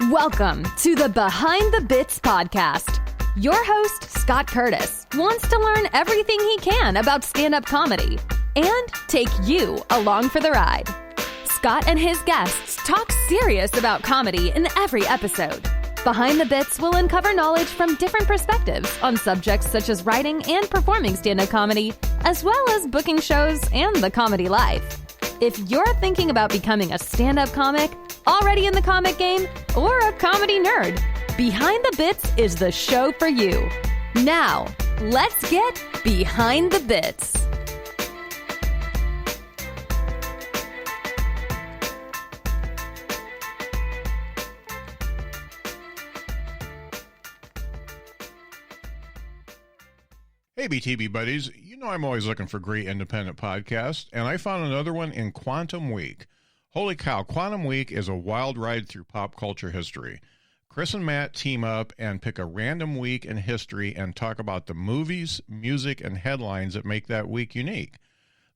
Welcome to the Behind the Bits podcast. Your host, Scott Curtis, wants to learn everything he can about stand-up comedy and take you along for the ride. Scott and his guests talk serious about comedy in every episode. Behind the Bits will uncover knowledge from different perspectives on subjects such as writing and performing stand-up comedy, as well as booking shows and the comedy life. If you're thinking about becoming a stand-up comic, already in the comic game, or a comedy nerd, Behind the Bits is the show for you. Now, let's get Behind the Bits. Hey, BTB buddies, you know I'm always looking for great independent podcasts, and I found another one in Quantum Week. Holy cow, Quantum Week is a wild ride through pop culture history. Chris and Matt team up and pick a random week in history and talk about the movies, music, and headlines that make that week unique.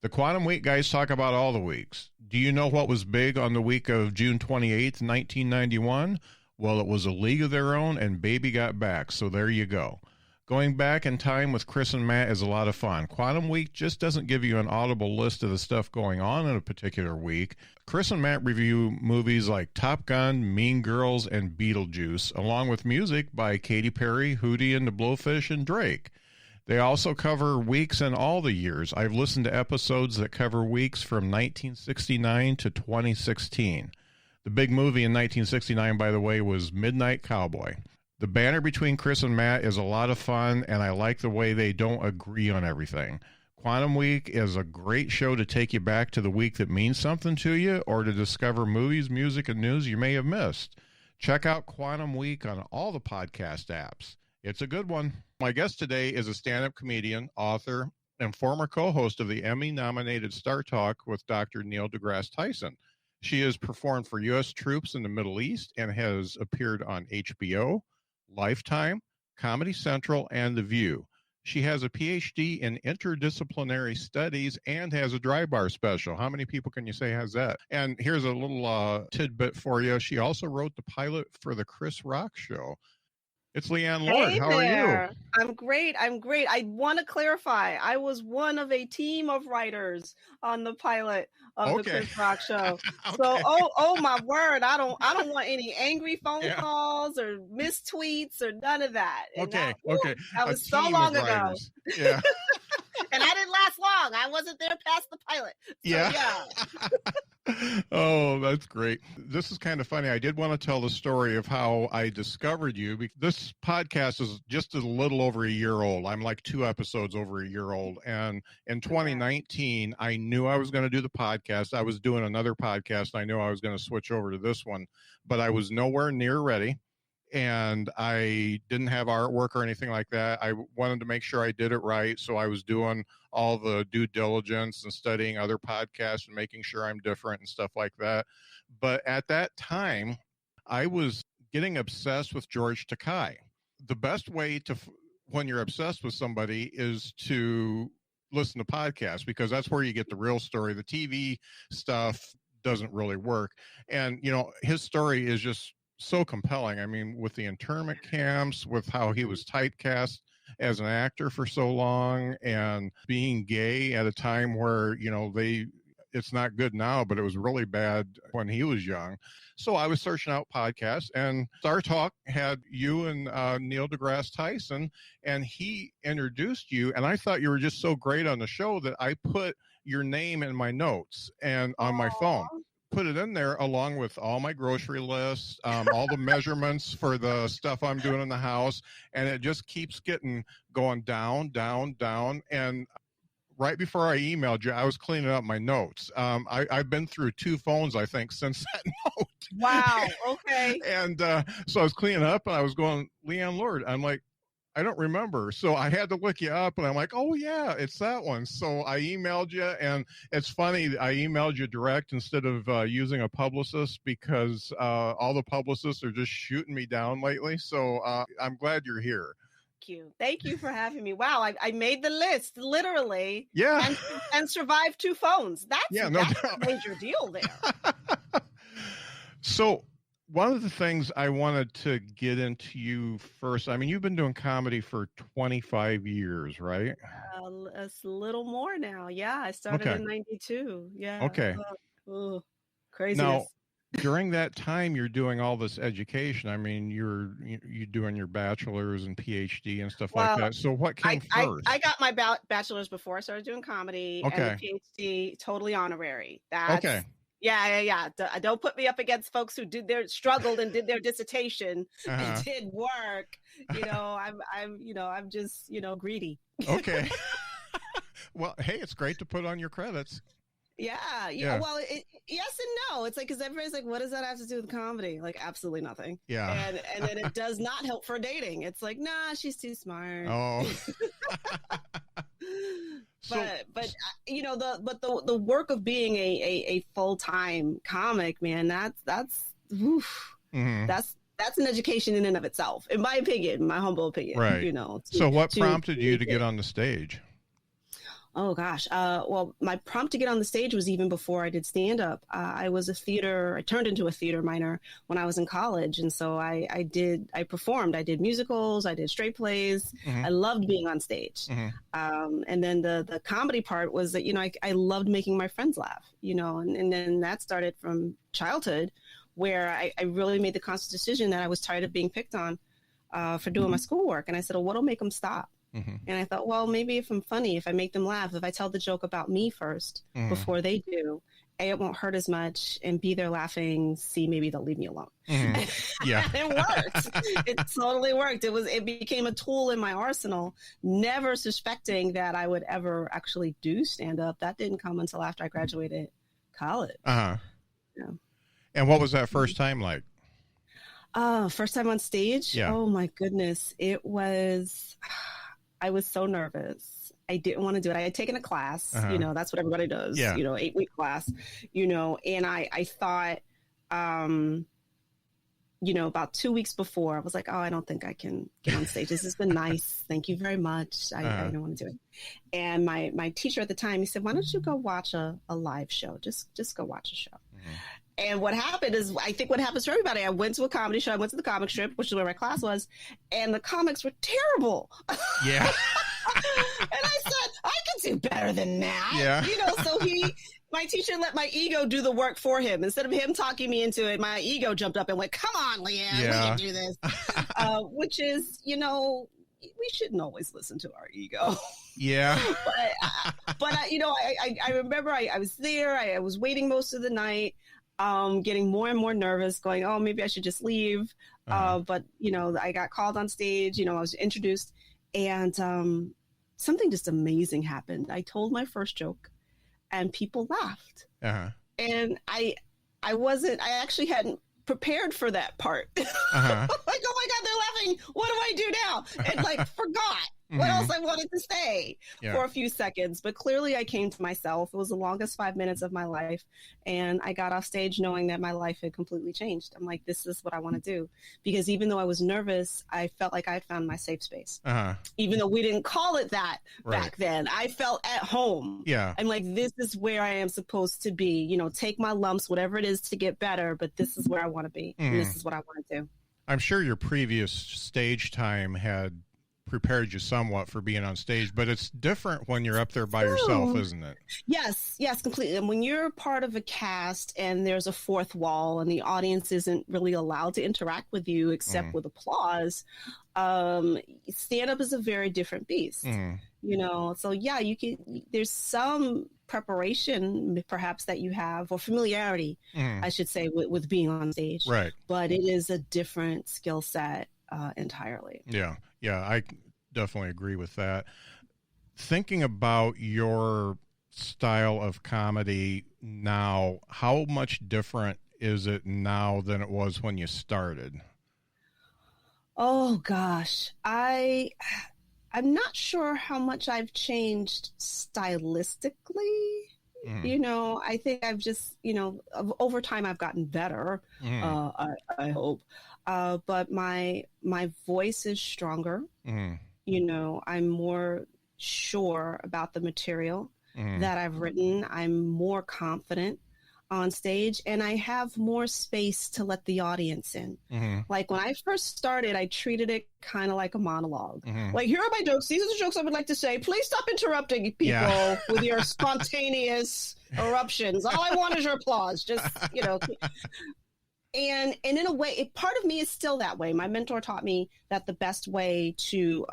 The Quantum Week guys talk about all the weeks. Do you know what was big on the week of June 28th, 1991? Well, it was A League of Their Own and Baby Got Back, so there you go. Going back in time with Chris and Matt is a lot of fun. Quantum Week just doesn't give you an audible list of the stuff going on in a particular week. Chris and Matt review movies like Top Gun, Mean Girls, and Beetlejuice, along with music by Katy Perry, Hootie and the Blowfish, and Drake. They also cover weeks in all the years. I've listened to episodes that cover weeks from 1969 to 2016. The big movie in 1969, by the way, was Midnight Cowboy. The banter between Chris and Matt is a lot of fun, and I like the way they don't agree on everything. Quantum Week is a great show to take you back to the week that means something to you, or to discover movies, music, and news you may have missed. Check out Quantum Week on all the podcast apps. It's a good one. My guest today is a stand-up comedian, author, and former co-host of the Emmy-nominated Star Talk with Dr. Neil deGrasse Tyson. She has performed for U.S. troops in the Middle East and has appeared on HBO, Lifetime, Comedy Central, and The View. She has a PhD in interdisciplinary studies and has a dry bar special. How many people can you say has that? And here's a little tidbit for you. She also wrote the pilot for the Chris Rock show. It's Leighann Lord. Hey How there. are you? I'm great. I want to clarify. I was one of a team of writers on the pilot of the Chris Rock show. Okay. So, oh my word! I don't want any angry phone calls or missed tweets or none of that. And Okay. that was so long ago. Yeah. And I didn't last long. I wasn't there past the pilot. So, yeah. Oh, that's great. This is kind of funny. I did want to tell the story of how I discovered you. This podcast is just a little over a year old. I'm like 2 episodes over a year old. And in 2019, I knew I was going to do the podcast. I was doing another podcast. I knew I was going to switch over to this one, but I was nowhere near ready. And I didn't have artwork or anything like that. I wanted to make sure I did it right. So I was doing all the due diligence and studying other podcasts and making sure I'm different and stuff like that. But at that time, I was getting obsessed with George Takei. The best way to, when you're obsessed with somebody, is to listen to podcasts, because that's where you get the real story. The TV stuff doesn't really work. And, you know, his story is just so compelling. I mean, with the internment camps, with how he was typecast as an actor for so long, and being gay at a time where, you know, it's not good now, but it was really bad when he was young. So I was searching out podcasts, and Star Talk had you and Neil deGrasse Tyson, and he introduced you, and I thought you were just so great on the show that I put your name in my notes and on my phone. Put it in there along with all my grocery lists, all the measurements for the stuff I'm doing in the house, and it just keeps going down. And right before I emailed you, I was cleaning up my notes. I've been through 2 phones, I think, since that note. Wow. Okay. And so I was cleaning up, and I was going, Leighann Lord. I'm like, I don't remember. So I had to look you up, and I'm like, oh yeah, it's that one. So I emailed you, and it's funny, I emailed you direct instead of using a publicist, because all the publicists are just shooting me down lately. So I'm glad you're here. Thank you for having me. Wow, I made the list, literally. Yeah. And survived 2 phones. That's a major deal there. So one of the things I wanted to get into you first, I mean, you've been doing comedy for 25 years, right? It's a little more now. Yeah, I started in 92. Yeah. Okay. Craziness. Now, during that time, you're doing all this education. I mean, you're doing your bachelor's and PhD and stuff like that. So what came first? I got my bachelor's before I started doing comedy, and the PhD totally honorary. That's okay. Yeah. Don't put me up against folks who struggled and did their dissertation and did work. I'm just, greedy. Okay. Well, hey, it's great to put on your credits. Yeah. Well, yes and no. It's like, because everybody's like, what does that have to do with comedy? Like, absolutely nothing. Yeah. And then it does not help for dating. It's like, nah, she's too smart. Oh. But the work of being a full-time comic, man, that's an education in and of itself, in my opinion, my humble opinion. Right. So what prompted you to get on the stage? Oh gosh. Well, my prompt to get on the stage was even before I did stand-up. I turned into a theater minor when I was in college. And so I performed. I did musicals, I did straight plays. I loved being on stage. And then the comedy part was that, I loved making my friends laugh, and then that started from childhood, where I really made the conscious decision that I was tired of being picked on for doing my schoolwork. And I said, well, what'll make them stop? And I thought, well, maybe if I'm funny, if I make them laugh, if I tell the joke about me first before they do, A, it won't hurt as much, and B, they're laughing, C, maybe they'll leave me alone. Yeah. It worked. It totally worked. It became a tool in my arsenal, never suspecting that I would ever actually do stand-up. That didn't come until after I graduated college. Yeah. And what was that first time like? First time on stage? Yeah. Oh my goodness. I was so nervous. I didn't want to do it. I had taken a class, that's what everybody does, 8-week class, and I thought, about 2 weeks before, I was like, oh, I don't think I can get on stage. This has been nice. Thank you very much. I don't want to do it. And my teacher at the time, he said, why don't you go watch a live show? Just go watch a show. And what happened is, I think what happens for everybody, I went to a comedy show, I went to the comic strip, which is where my class was, and the comics were terrible. Yeah. And I said, I can do better than that. Yeah. So my teacher let my ego do the work for him. Instead of him talking me into it, my ego jumped up and went, come on, Leighann, we can do this. Which is, we shouldn't always listen to our ego. Yeah. But I remember I was there, I was waiting most of the night, getting more and more nervous, going, oh, maybe I should just leave. But, I got called on stage, I was introduced, and something just amazing happened. I told my first joke and people laughed. And I actually hadn't prepared for that part. Like, oh my God, they're laughing. What do I do now? And forgot what else I wanted to say for a few seconds. But clearly I came to myself. It was the longest 5 minutes of my life. And I got off stage knowing that my life had completely changed. I'm like, this is what I want to do. Because even though I was nervous, I felt like I had found my safe space. Even though we didn't call it that back then, I felt at home. Yeah. I'm like, this is where I am supposed to be. Take my lumps, whatever it is, to get better. But this is where I want to be. And this is what I want to do. I'm sure your previous stage time had prepared you somewhat for being on stage, but it's different when you're up there by yourself, isn't it? Yes, completely. And when you're part of a cast and there's a fourth wall and the audience isn't really allowed to interact with you except with applause, stand-up is a very different beast. So there's some preparation perhaps that you have, or familiarity, I should say, with being on stage. Right. But it is a different skill set entirely. Yeah, I definitely agree with that. Thinking about your style of comedy now, how much different is it now than it was when you started? Oh gosh, I'm not sure how much I've changed stylistically. I think I've just, over time I've gotten better. I hope. But my voice is stronger. I'm more sure about the material that I've written. I'm more confident. on stage, and I have more space to let the audience in. Like when I first started, I treated it kind of like a monologue. Like, here are my jokes. These are the jokes I would like to say. Please stop interrupting people with your spontaneous eruptions. All I want is your applause. Just, you know. And in a way, part of me is still that way. My mentor taught me that the best way to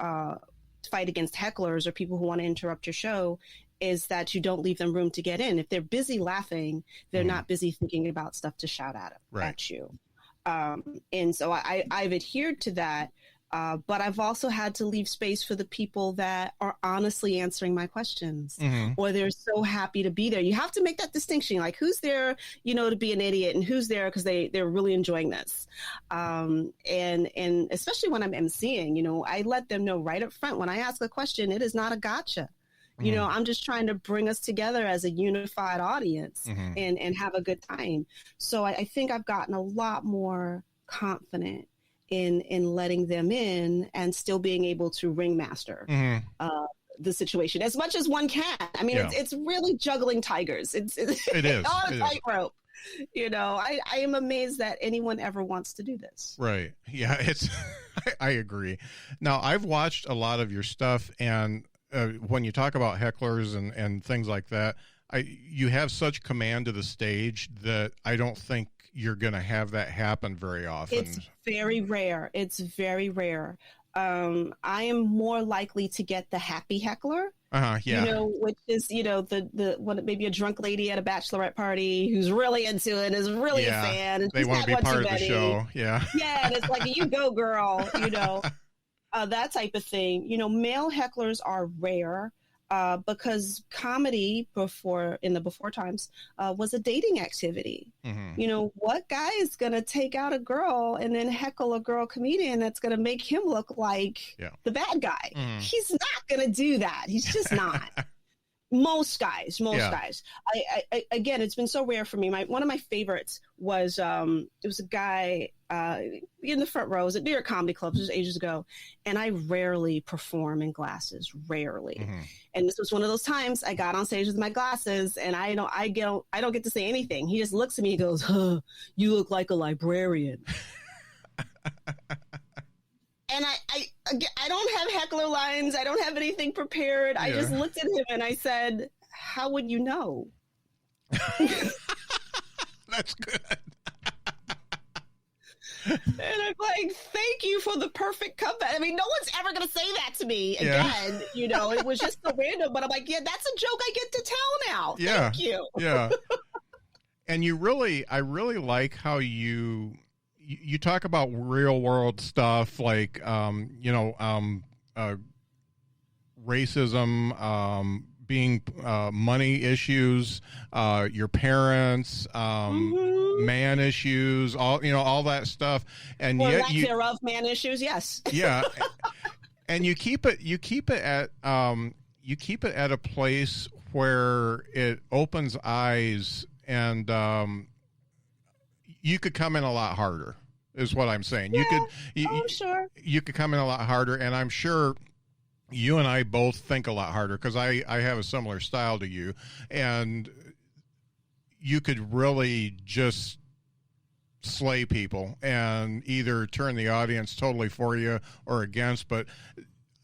fight against hecklers or people who want to interrupt your show is that you don't leave them room to get in. If they're busy laughing, they're not busy thinking about stuff to shout at you. And so I've adhered to that, but I've also had to leave space for the people that are honestly answering my questions, or they're so happy to be there. You have to make that distinction, like who's there, you know, to be an idiot, and who's there because they're really enjoying this. And especially when I'm emceeing, you know, I let them know right up front, when I ask a question, it is not a gotcha. You know, I'm just trying to bring us together as a unified audience and have a good time. So I think I've gotten a lot more confident in letting them in and still being able to ringmaster the situation as much as one can. I mean, it's really juggling tigers. It is on a tightrope. You know, I am amazed that anyone ever wants to do this. Right. Yeah, I agree. Now, I've watched a lot of your stuff, and when you talk about hecklers and things like that, you have such command of the stage that I don't think you're going to have that happen very often. It's very rare. It's very rare. I am more likely to get the happy heckler. Yeah. You know, which is, you know, maybe a drunk lady at a bachelorette party who's really into it, is really a fan. And they want to be part of the show. Yeah. Yeah. And it's like, you go, girl, you know. That type of thing. You know, male hecklers are rare because comedy in the before times was a dating activity. You know, what guy is going to take out a girl and then heckle a girl comedian that's going to make him look like the bad guy? He's not going to do that. He's just not. Most guys. I again, it's been so rare for me. One of my favorites was it was a guy in the front row. It was at New York Comedy Club. This was ages ago, and I rarely perform in glasses. Rarely. And this was one of those times I got on stage with my glasses, and I don't get to say anything. He just looks at me and goes, "Huh, you look like a librarian." And I don't have heckler lines. I don't have anything prepared. I just looked at him and I said, "How would you know?" That's good. And I'm like, "Thank you for the perfect comeback." I mean, no one's ever going to say that to me again. You know, it was just so random. But I'm like, yeah, that's a joke I get to tell now. Thank you. Yeah. And I really like how you talk about real world stuff, like, you know, racism, being money issues, your parents, man issues, all that stuff, and or yet lack thereof, man issues. Yes. Yeah, and you keep it at a place where it opens eyes, and you could come in a lot harder, is what I'm saying. Yeah, sure. You could come in a lot harder, and I'm sure you and I both think a lot harder because I have a similar style to you, and you could really just slay people and either turn the audience totally for you or against. But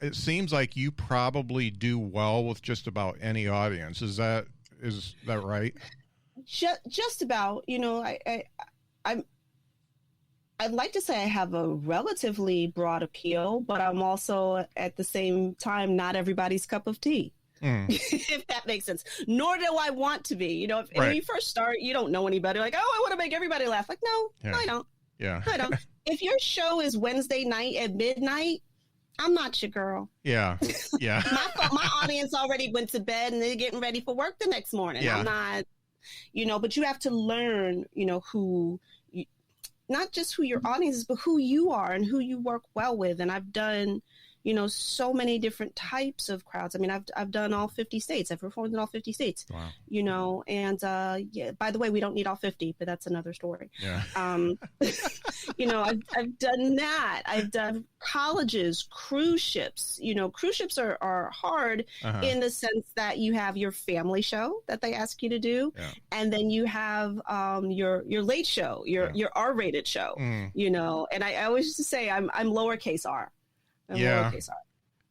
it seems like you probably do well with just about any audience. Is that right? Just about. You know, I'd like to say I have a relatively broad appeal, but I'm also at the same time not everybody's cup of tea. If that makes sense. Nor do I want to be. You know, when you first start, you don't know anybody. Like, oh, I want to make everybody laugh. Like, no, I don't. Yeah. I don't. If your show is Wednesday night at midnight, I'm not your girl. Yeah. Yeah. my audience already went to bed and they're getting ready for work the next morning. Yeah. I'm not, but you have to learn, not just who your audience is, but who you are and who you work well with. And I've done, so many different types of crowds. I mean, I've done all 50 states. I've performed in all 50 states. Wow. And by the way, we don't need all 50, but that's another story. Yeah. I've done that. I've done colleges, cruise ships. Cruise ships are hard in the sense that you have your family show that they ask you to do, and then you have your late show, your R-rated show. And I always used to say I'm lowercase r. Lowercase r.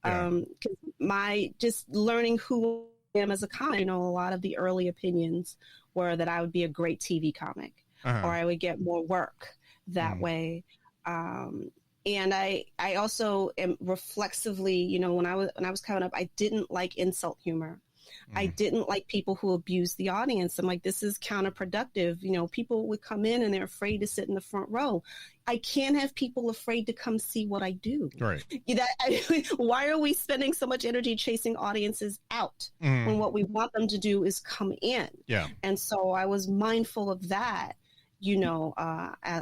Because my just learning who I am as a comic, a lot of the early opinions were that I would be a great TV comic, or I would get more work that way. And I also am reflexively, when I was coming up, I didn't like insult humor. I didn't like people who abused the audience. I'm like, this is counterproductive. People would come in and they're afraid to sit in the front row. I can't have people afraid to come see what I do. Right. Why are we spending so much energy chasing audiences out when what we want them to do is come in? Yeah. And so I was mindful of that.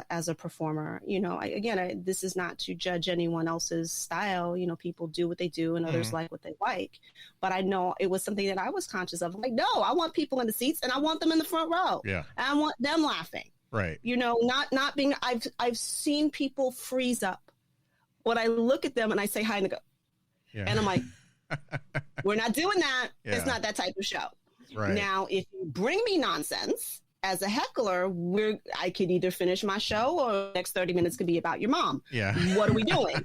As a performer, this is not to judge anyone else's style. People do what they do and others like what they like. But I know it was something that I was conscious of. Like, no, I want people in the seats and I want them in the front row. Yeah. And I want them laughing. Right. Not being, I've seen people freeze up when I look at them and I say hi and they go, and I'm like, we're not doing that. Yeah. It's not that type of show. Right. Now, if you bring me nonsense, as a heckler, I could either finish my show or the next 30 minutes could be about your mom. Yeah. What are we doing?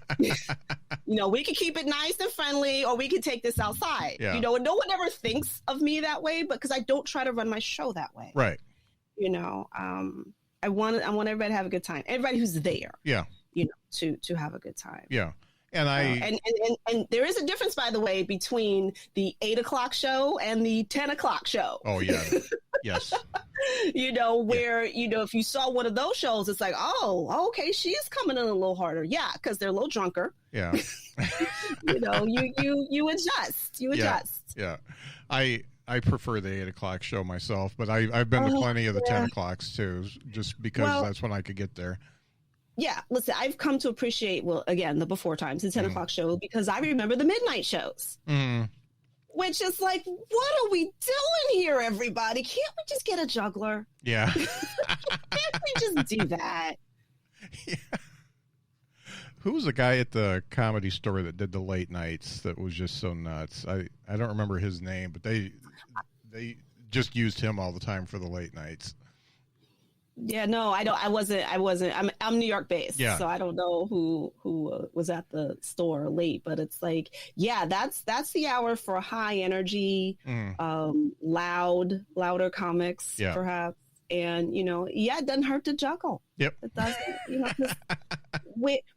We could keep it nice and friendly, or we could take this outside. Yeah. No one ever thinks of me that way, but because I don't try to run my show that way. Right. I want everybody to have a good time. Everybody who's there. Yeah. To have a good time. Yeah. And and there is a difference, by the way, between the 8:00 show and the 10:00 show. Oh yeah, yes. Where if you saw one of those shows, it's like, oh, okay, she's coming in a little harder. Yeah, because they're a little drunker. Yeah. You adjust. You adjust. Yeah. I prefer the 8:00 show myself, but I've been to plenty of the 10:00s too, just because that's when I could get there. Yeah, listen, I've come to appreciate, the before times, the 10:00 show, because I remember the midnight shows, which is like, what are we doing here, everybody? Can't we just get a juggler? Yeah. Can't we just do that? Yeah. Who was the guy at the Comedy Store that did the late nights that was just so nuts? I don't remember his name, but they just used him all the time for the late nights. Yeah, no, I don't. I wasn't. I'm New York based, so I don't know who was at the store late. But it's like, yeah, that's the hour for high energy, louder comics, perhaps. And it doesn't hurt to juggle. Yep, it doesn't.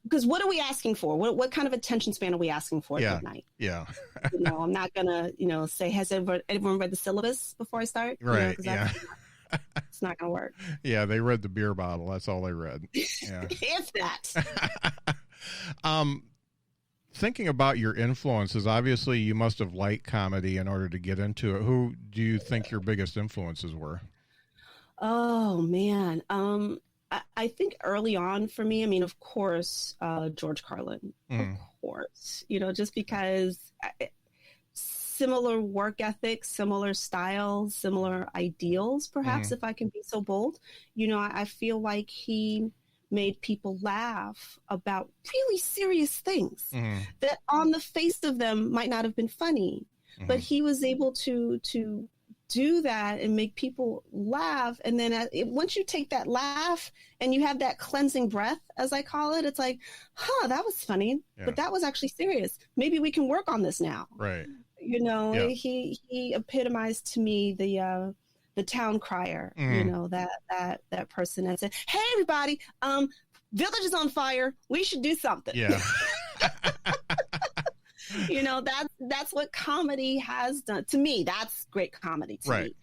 Because what are we asking for? What kind of attention span are we asking for at midnight? Yeah. I'm not gonna say, has everyone read the syllabus before I start? Right. It's not going to work. Yeah, they read the beer bottle. That's all they read. Yeah. If that. Thinking about your influences, obviously you must have liked comedy in order to get into it. Who do you think your biggest influences were? Oh, man. I think early on for me, of course, George Carlin. Of course. Just because... similar work ethic, similar styles, similar ideals, perhaps, if I can be so bold. I feel like he made people laugh about really serious things that on the face of them might not have been funny, but he was able to do that and make people laugh. And then once you take that laugh and you have that cleansing breath, as I call it, it's like, that was funny, but that was actually serious. Maybe we can work on this now. Right. He epitomized to me the town crier, that person that said, hey, everybody, village is on fire. We should do something. Yeah. That's what comedy has done to me. That's great comedy to me.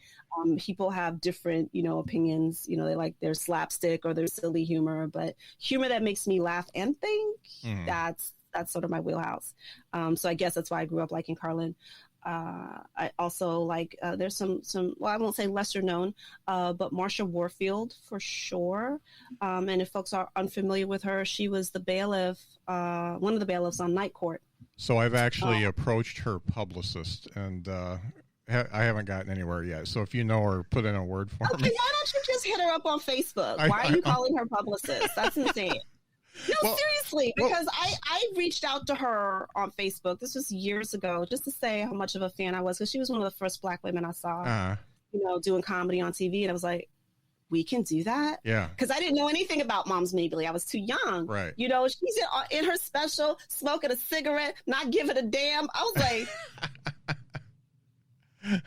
People have different, opinions. They like their slapstick or their silly humor, but humor that makes me laugh and think, that's sort of my wheelhouse. So I guess that's why I grew up liking Carlin. I also like, there's some, I won't say lesser known, but Marsha Warfield for sure. And if folks are unfamiliar with her, she was the bailiff, one of the bailiffs on Night Court. So I've actually approached her publicist and I haven't gotten anywhere yet. So if you know her, put in a word for me. Why don't you just hit her up on Facebook? Why are you calling her publicist? That's insane. No, well, seriously, because I reached out to her on Facebook. This was years ago, just to say how much of a fan I was, because she was one of the first Black women I saw, doing comedy on TV. And I was like, we can do that? Yeah. Because I didn't know anything about Moms Mabley. I was too young. Right. She's in her special, smoking a cigarette, not giving a damn. I was like,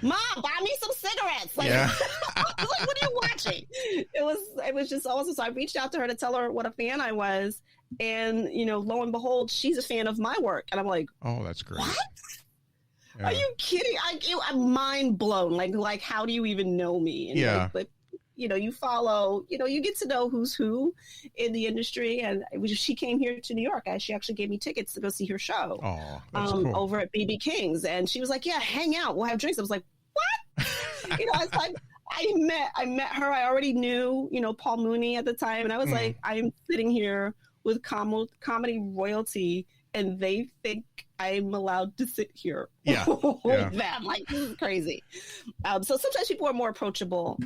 Mom, buy me some cigarettes. Like, yeah. I was like, what are you watching? It was just awesome. So I reached out to her to tell her what a fan I was. And, lo and behold, she's a fan of my work. And I'm like, oh, that's great. What? Yeah. Are you kidding? I'm mind blown. Like, how do you even know me? And yeah. You follow, you get to know who's who in the industry. And she came here to New York. She actually gave me tickets to go see her show. Oh, that's cool. Over at BB King's. And she was like, yeah, hang out. We'll have drinks. I was like, what? It's like, I met her. I already knew, Paul Mooney at the time. And I was like, I'm sitting here with comedy royalty, and they think I'm allowed to sit here with them. Like, this is crazy. So sometimes people are more approachable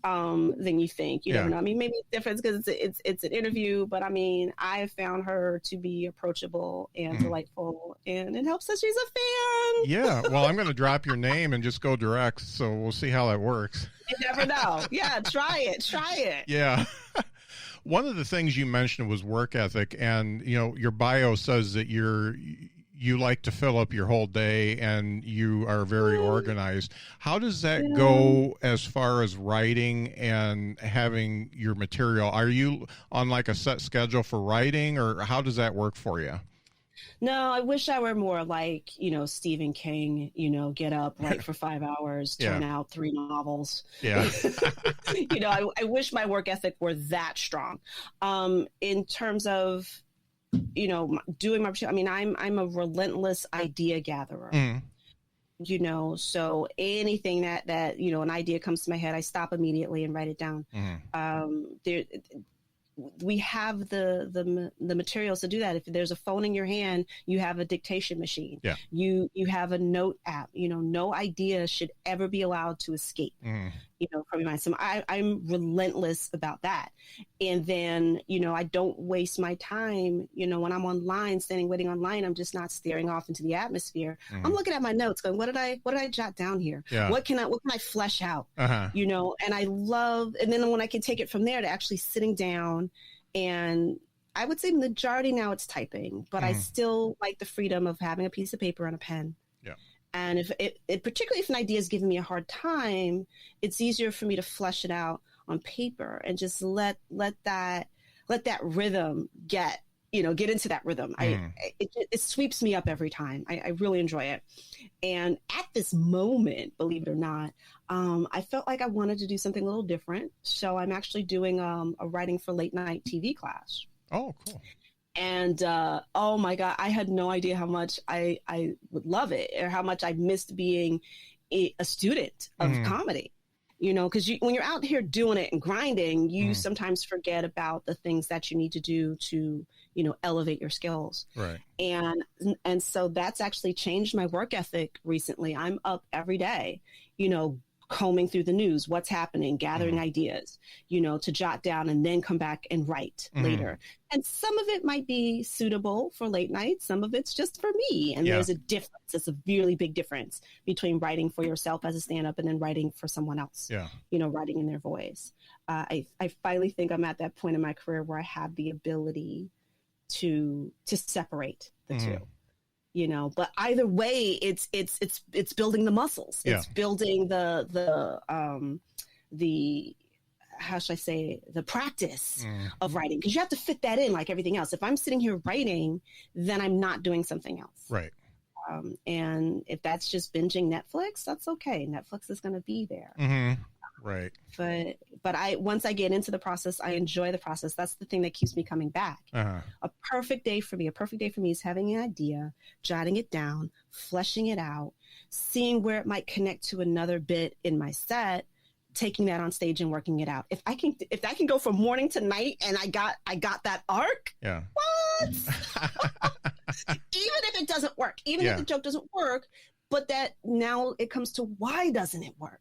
than you think. You don't know. I mean, maybe it's different because it's an interview, but I mean, I have found her to be approachable and delightful, and it helps that she's a fan. Yeah. Well, I'm going to drop your name and just go direct, so we'll see how that works. You never know. Yeah, try it. Yeah. One of the things you mentioned was work ethic, and your bio says that you like to fill up your whole day and you are very organized. How does that go as far as writing and having your material? Are you on like a set schedule for writing, or how does that work for you? No, I wish I were more like, Stephen King, get up, write for 5 hours, turn out 3 novels. Yeah. I wish my work ethic were that strong. In terms of, doing my, I mean, I'm a relentless idea gatherer. So anything that an idea comes to my head, I stop immediately and write it down. We have the materials to do that. If there's a phone in your hand, you have a dictation machine. Yeah. You have a note app. No idea should ever be allowed to escape. From your mind. So I'm relentless about that. And then, I don't waste my time, when I'm online, waiting online, I'm just not staring off into the atmosphere. I'm looking at my notes going, what did I jot down here? Yeah. What can I flesh out? And I love, and then when I can take it from there to actually sitting down, and I would say majority now it's typing, but I still like the freedom of having a piece of paper and a pen. Yeah. And if particularly if an idea is giving me a hard time, it's easier for me to flesh it out on paper and just let that rhythm get into that rhythm. It sweeps me up every time. I really enjoy it. And at this moment, believe it or not, I felt like I wanted to do something a little different. So I'm actually doing a writing for late night TV class. Oh, cool. And oh my God, I had no idea how much I would love it, or how much I missed being a student of comedy. Because when you're out here doing it and grinding, you sometimes forget about the things that you need to do to, elevate your skills. Right. And so that's actually changed my work ethic recently. I'm up every day, combing through the news, what's happening, gathering ideas, to jot down and then come back and write later. And some of it might be suitable for late night. Some of it's just for me. And there's a difference. It's a really big difference between writing for yourself as a stand-up and then writing for someone else, writing in their voice. I finally think I'm at that point in my career where I have the ability to separate the two. But either way, it's building the muscles. It's building the how should I say, the practice of writing, because you have to fit that in like everything else. If I'm sitting here writing, then I'm not doing something else. Right. And if that's just binging Netflix, that's okay. Netflix is going to be there. Right. But once I get into the process, I enjoy the process. That's the thing that keeps me coming back. A perfect day for me is having an idea, jotting it down, fleshing it out, seeing where it might connect to another bit in my set, taking that on stage and working it out. If I can go from morning to night and I got that arc. Yeah. What? Even if it doesn't work, even if the joke doesn't work, but that now it comes to why doesn't it work?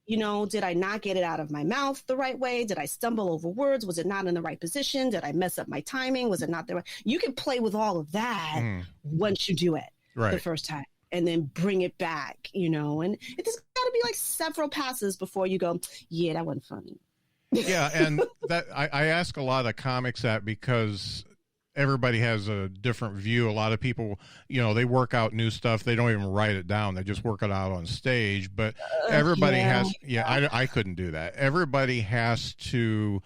You know, did I not get it out of my mouth the right way? Did I stumble over words? Was it not in the right position? Did I mess up my timing? Was it not the right? You can play with all of that once you do it the first time, and then bring it back, you know, and it's got to be like several passes before you go, yeah, that wasn't funny. Yeah. And that I ask a lot of comics that because everybody has a different view. A lot of people, you know, they work out new stuff. They don't even write it down. They just work it out on stage. But everybody has, I couldn't do that. Everybody has to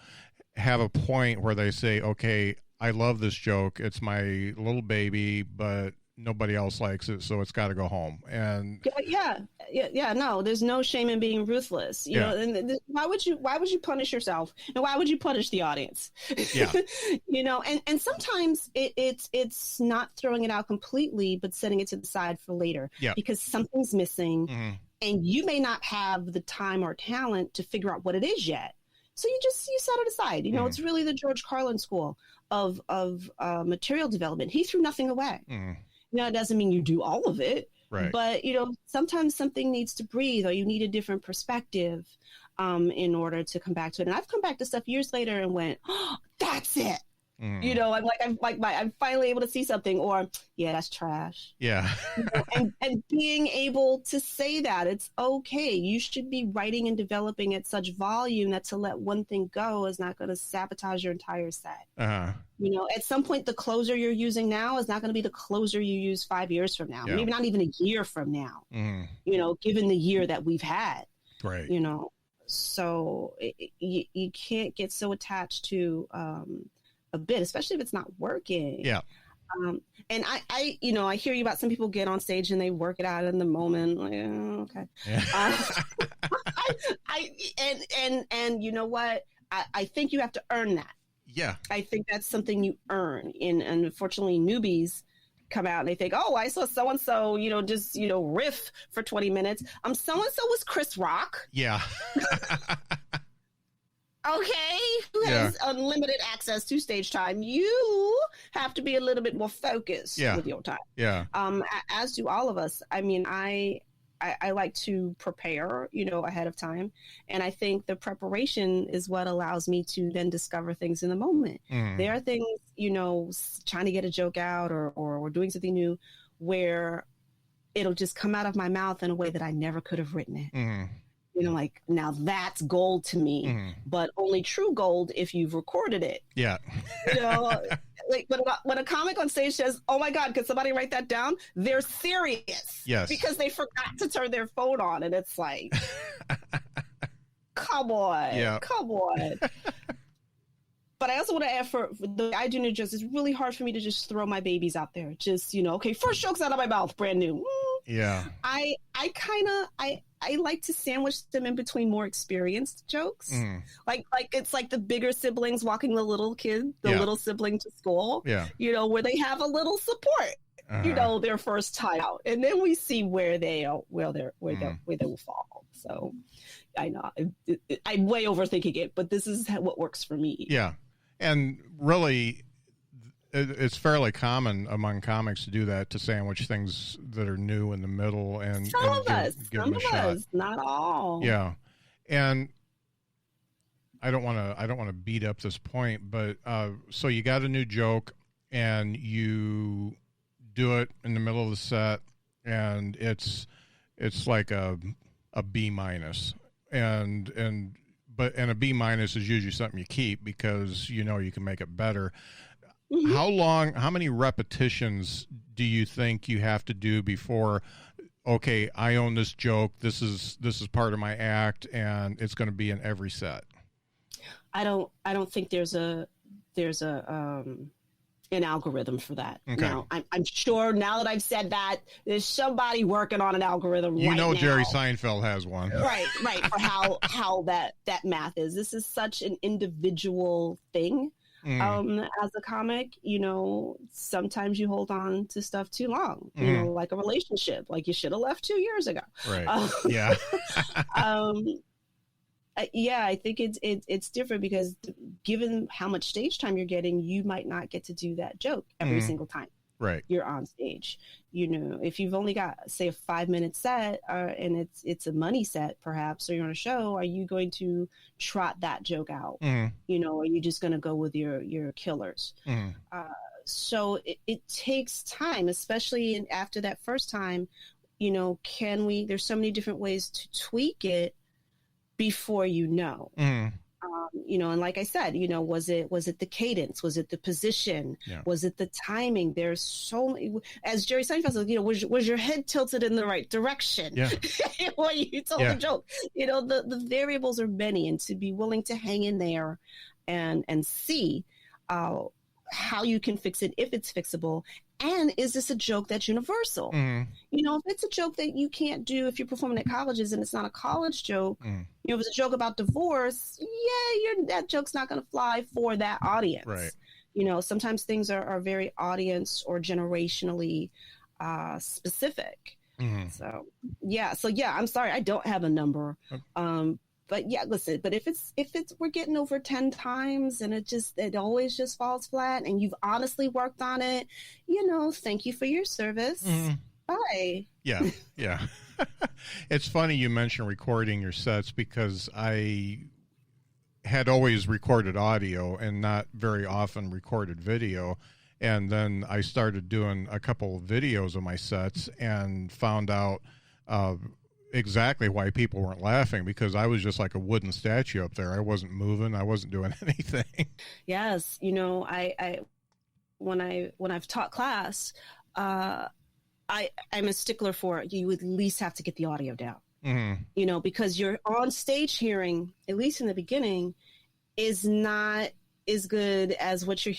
have a point where they say, okay, I love this joke. It's my little baby, but nobody else likes it, so it's got to go home. And no, there's no shame in being ruthless, you know. And why would you punish yourself, and why would you punish the audience? You know, and sometimes it's not throwing it out completely, but setting it to the side for later, because something's missing, and you may not have the time or talent to figure out what it is yet. So you set it aside. You know, it's really the George Carlin school of material development. He threw nothing away. Now, it doesn't mean you do all of it, but, you know, sometimes something needs to breathe, or you need a different perspective in order to come back to it. And I've come back to stuff years later and went, oh, that's it. You know, I'm finally able to see something, or that's trash. Yeah. You know, and being able to say that it's okay. You should be writing and developing at such volume that to let one thing go is not going to sabotage your entire set. You know, at some point, the closer you're using now is not going to be the closer you use 5 years from now, maybe not even a year from now, you know, given the year that we've had, you know, so you can't get so attached to, a bit, especially if it's not working. And I you know, I hear you about some people get on stage and they work it out in the moment. Like, okay. And you know what? I think you have to earn that. I think that's something you earn. And unfortunately, newbies come out and they think, oh, I saw so-and-so, you know, just, you know, riff for 20 minutes. So-and-so was Chris Rock. Okay, who has unlimited access to stage time. You have to be a little bit more focused with your time. As do all of us. I mean, I like to prepare, you know, ahead of time. And I think the preparation is what allows me to then discover things in the moment. There are things, you know, trying to get a joke out or doing something new where it'll just come out of my mouth in a way that I never could have written it. You know, like, now that's gold to me, but only true gold if you've recorded it. You know, like when a comic on stage says, oh my God, could somebody write that down? They're serious. Because they forgot to turn their phone on. And it's like, come on, come on. But I also want to add, for the I do New Jersey, it's really hard for me to just throw my babies out there. Just, you know, okay, first joke's out of my mouth, brand new. I like to sandwich them in between more experienced jokes. Like it's like the bigger siblings walking the little kid, little sibling to school, you know, where they have a little support, you know, their first time out. And then we see where they will fall. So I know I'm way overthinking it, but this is what works for me. And really, it's fairly common among comics to do that, to sandwich things that are new in the middle and give them a shot. Not all. And I don't want to beat up this point, but so you got a new joke and you do it in the middle of the set, and it's like a B minus, and a B minus is usually something you keep because you know you can make it better. How many repetitions do you think you have to do before, okay, I own this joke, this is part of my act, and it's going to be in every set? I don't think there's an algorithm for that. Now, I'm sure now that I've said that, there's somebody working on an algorithm. You know, Jerry Seinfeld has one. Right. For how that math is. This is such an individual thing. As a comic, you know, sometimes you hold on to stuff too long, you know, like a relationship, like you should have left 2 years ago. I think it's different because given how much stage time you're getting, you might not get to do that joke every single time. Right. you're on stage. You know, if you've only got, say, a 5-minute set, and it's a money set, perhaps, or you're on a show, are you going to trot that joke out? You know, are you just going to go with your killers? So it takes time, especially after that first time. You know, there's so many different ways to tweak it before you know. You know, and like I said, you know, was it the cadence? Was it the position? Yeah. Was it the timing? There's so many, as Jerry Seinfeld said, you know, was your head tilted in the right direction? Yeah. when you told the joke? You know, the variables are many, and to be willing to hang in there and see how you can fix it, if it's fixable. And is this a joke that's universal? You know, if it's a joke that you can't do if you're performing at colleges and it's not a college joke, you know, if it's a joke about divorce, that joke's not going to fly for that audience. Right. You know, sometimes things are very audience or generationally specific. So I'm sorry, I don't have a number. But yeah, listen, but if it's we're getting over 10 times and it always just falls flat, and you've honestly worked on it, you know, thank you for your service. Bye. Yeah. It's funny you mentioned recording your sets, because I had always recorded audio and not very often recorded video. And then I started doing a couple of videos of my sets and found out exactly why people weren't laughing, because I was just like a wooden statue up there. I wasn't moving. I wasn't doing anything. Yes. You know, when I've taught class, I'm a stickler for, you at least have to get the audio down, you know, because your on stage hearing, at least in the beginning, is not as good as what you're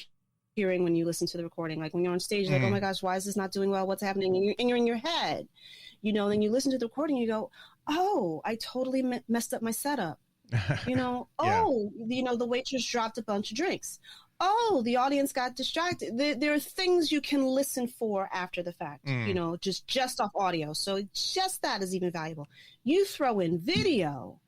hearing when you listen to the recording. Like when you're on stage, like, oh my gosh, why is this not doing well? What's happening? And you're in your head. You know, then you listen to the recording, you go, oh, I totally messed up my setup. You know, you know, the waitress dropped a bunch of drinks. Oh, the audience got distracted. There are things you can listen for after the fact, you know, just off audio. So just that is even valuable. You throw in video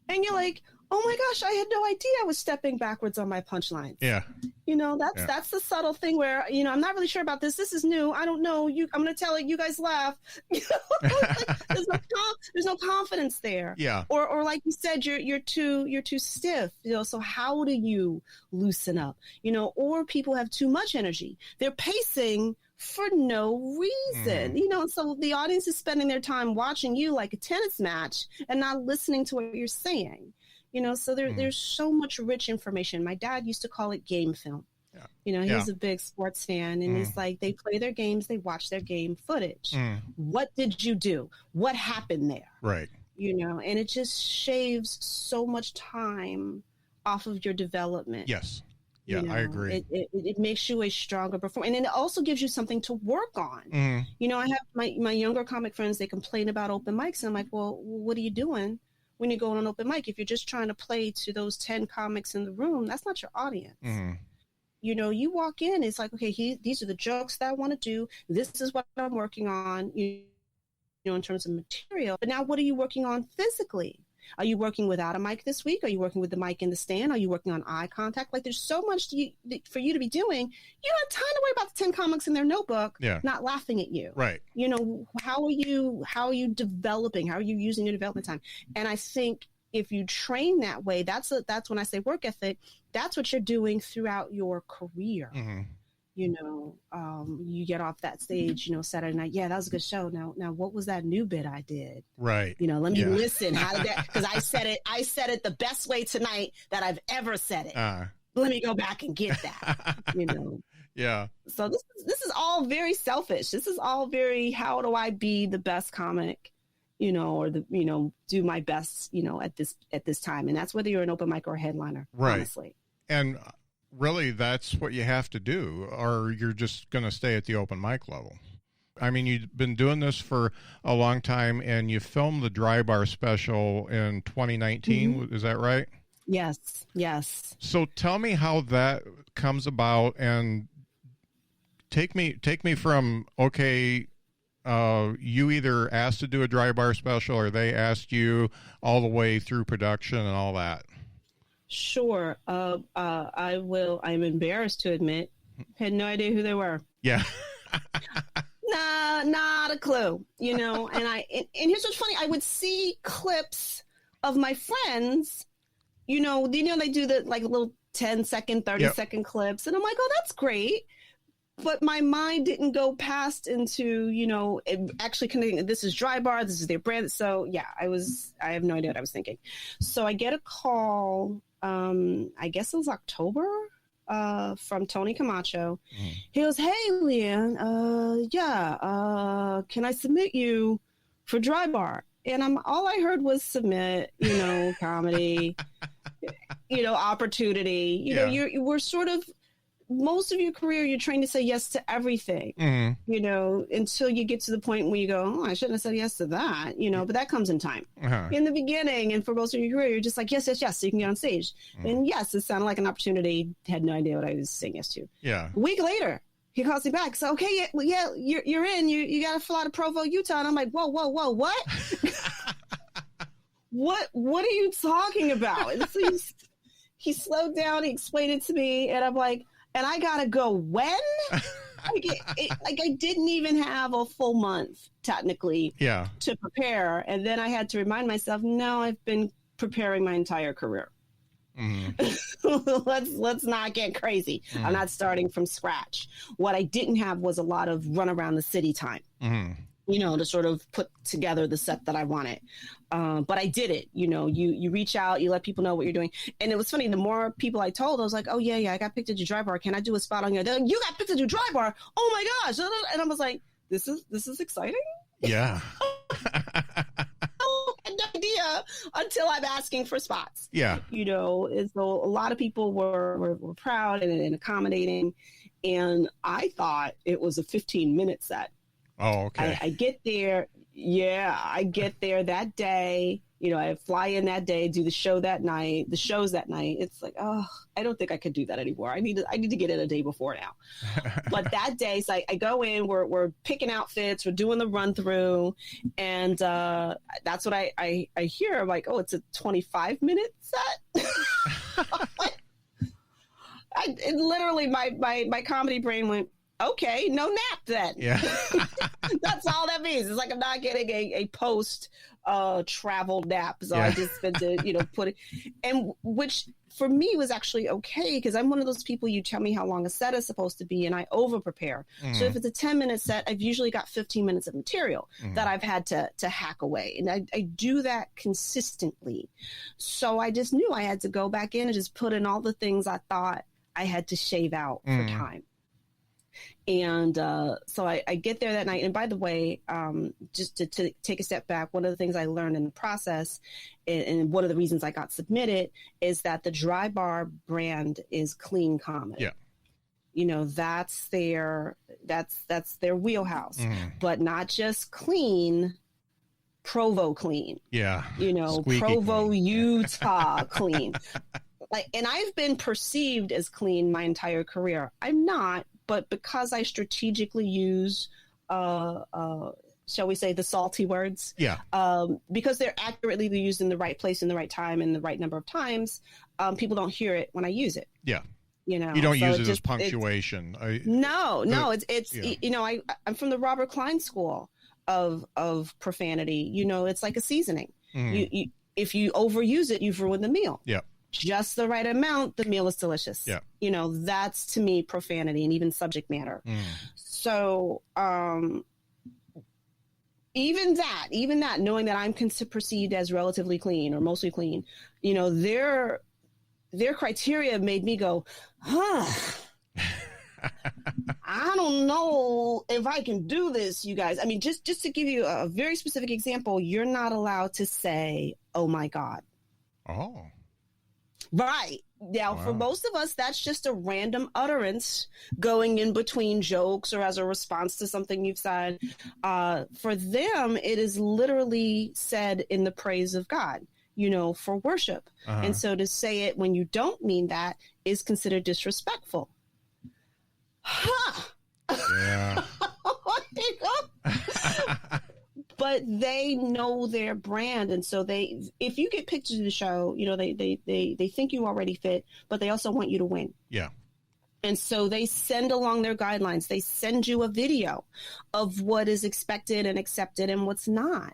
and you're like, oh my gosh, I had no idea I was stepping backwards on my punchlines. Yeah. You know, that's the subtle thing where, you know, I'm not really sure about this. This is new. I don't know. I'm going to tell it. You guys laugh. You know, there's no confidence there. Yeah. Or like you said, you're too stiff. You know, so how do you loosen up? You know, or people have too much energy. They're pacing for no reason. You know, so the audience is spending their time watching you like a tennis match and not listening to what you're saying. You know, so there's so much rich information. My dad used to call it game film. Yeah. You know, he was a big sports fan, and it's like they play their games, they watch their game footage. What did you do? What happened there? Right. You know, and it just shaves so much time off of your development. Yes. Yeah, you know, I agree. It makes you a stronger performer. And then it also gives you something to work on. You know, I have my younger comic friends, they complain about open mics. And I'm like, well, what are you doing when you go on an open mic? If you're just trying to play to those 10 comics in the room, that's not your audience. You know, you walk in, it's like, okay, these are the jokes that I want to do. This is what I'm working on, you know, in terms of material. But now what are you working on physically? Are you working without a mic this week? Are you working with the mic in the stand? Are you working on eye contact? Like, there's so much for you to be doing. You don't have time to worry about the 10 comics in their notebook, not laughing at you. Right. You know, how are you developing? How are you using your development time? And I think if you train that way, that's when I say work ethic, that's what you're doing throughout your career. You know, you get off that stage, you know, Saturday night. Yeah, that was a good show. Now, what was that new bit I did? Right. You know, let me listen. How did that? Because I said it the best way tonight that I've ever said it. Let me go back and get that. You know. Yeah. So this is all very selfish. This is all very, how do I be the best comic? You know, or do my best, you know, at this time. And that's whether you're an open mic or a headliner. Right. Honestly. And really, that's what you have to do, or you're just going to stay at the open mic level. I mean, you've been doing this for a long time, and you filmed the Dry Bar special in 2019. Is that right? Yes. Yes. So tell me how that comes about, and take me from, okay, you either asked to do a Dry Bar special or they asked you, all the way through production and all that. Sure. I will. I'm embarrassed to admit, had no idea who they were. Yeah. Nah, not a clue, you know. And here's what's funny: I would see clips of my friends, you know, they do the like little 10-second, 30-second clips, and I'm like, oh, that's great. But my mind didn't go past into, you know, actually connecting. This is Dry Bar. This is their brand. So yeah, I have no idea what I was thinking. So I get a call. I guess it was October. From Tony Camacho. He goes, hey, Leighann, can I submit you for Dry Bar? And all I heard was submit, you know, comedy, you know, opportunity. You know, we're sort of, most of your career, you're trained to say yes to everything, you know, until you get to the point where you go, oh, I shouldn't have said yes to that, you know, but that comes in time. In the beginning, and for most of your career, you're just like, yes, yes, yes, so you can get on stage. And yes, it sounded like an opportunity. Had no idea what I was saying yes to. Yeah. A week later, he calls me back. So, okay, yeah, you're in. You got to fly to Provo, Utah. And I'm like, whoa, what? What are you talking about? And so he slowed down. He explained it to me, and I'm like, and I gotta go when? I didn't even have a full month technically to prepare, and then I had to remind myself, no, I've been preparing my entire career. Let's not get crazy. I'm not starting from scratch. What I didn't have was a lot of run around the city time. You know, to sort of put together the set that I wanted. But I did it. You know, you reach out, you let people know what you're doing. And it was funny, the more people I told, I was like, oh, yeah, I got picked to do Dry Bar. Can I do a spot on your? They're like, you got picked to do Dry Bar? Oh, my gosh. And I was like, this is exciting? Yeah. I had no idea until I'm asking for spots. Yeah. You know, and so a lot of people were proud and accommodating. And I thought it was a 15-minute set. Oh, okay. I get there. Yeah, I get there that day. You know, I fly in that day, do the shows that night. It's like, oh, I don't think I could do that anymore. I need to get in a day before now. But that day, so I go in, we're picking outfits, we're doing the run through, and that's what I hear. I'm like, oh, it's a 25-minute set. Literally, my comedy brain went, okay, no nap then. Yeah. That's all that means. It's like I'm not getting a post travel nap. So I just spent to, you know, put it, and which for me was actually okay, because I'm one of those people, you tell me how long a set is supposed to be and I over prepare. So if it's a 10-minute set, I've usually got 15 minutes of material that I've had to hack away. And I do that consistently. So I just knew I had to go back in and just put in all the things I thought I had to shave out for time. And so I get there that night. And by the way, just to take a step back, one of the things I learned in the process, and one of the reasons I got submitted, is that the Dry Bar brand is clean comedy. Yeah. You know, that's their wheelhouse, but not just clean, Provo clean. Yeah. You know, squeaky Provo, clean. Utah clean. And I've been perceived as clean my entire career. I'm not. But because I strategically use, shall we say, the salty words, because they're accurately used in the right place, in the right time, and the right number of times, people don't hear it when I use it. Yeah, you know, you don't use it as punctuation. No, it's you know, I'm from the Robert Klein school of profanity. You know, it's like a seasoning. You if you overuse it, you've ruined the meal. Yeah. Just the right amount, the meal is delicious. Yeah. You know, that's to me profanity and even subject matter. So even that, knowing that I'm perceived as relatively clean or mostly clean, you know, their criteria made me go, I don't know if I can do this, you guys. I mean, just to give you a very specific example, you're not allowed to say, oh my God. Oh. Right. Now, for most of us, that's just a random utterance going in between jokes or as a response to something you've said. For them, it is literally said in the praise of God, you know, for worship. And so to say it when you don't mean that is considered disrespectful. Yeah. But they know their brand, and so if you get picked to the show, you know, they think you already fit, but they also want you to win. Yeah. And so they send along their guidelines. They send you a video of what is expected and accepted and what's not.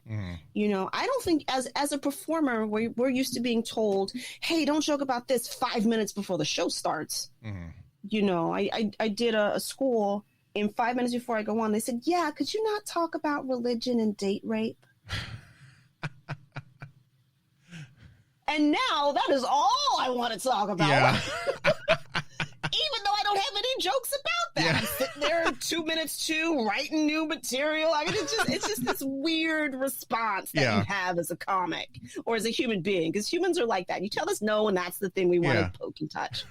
You know, I don't think as a performer, we're used to being told, hey, don't joke about this 5 minutes before the show starts. You know, I did a school, and 5 minutes before I go on, they said, yeah, could you not talk about religion and date rape? And now that is all I want to talk about. Yeah. Even though I don't have any jokes about that. Yeah. I'm sitting there 2 minutes writing new material. I mean, it's just this weird response that you have as a comic or as a human being, because humans are like that. You tell us no, and that's the thing we want to poke and touch.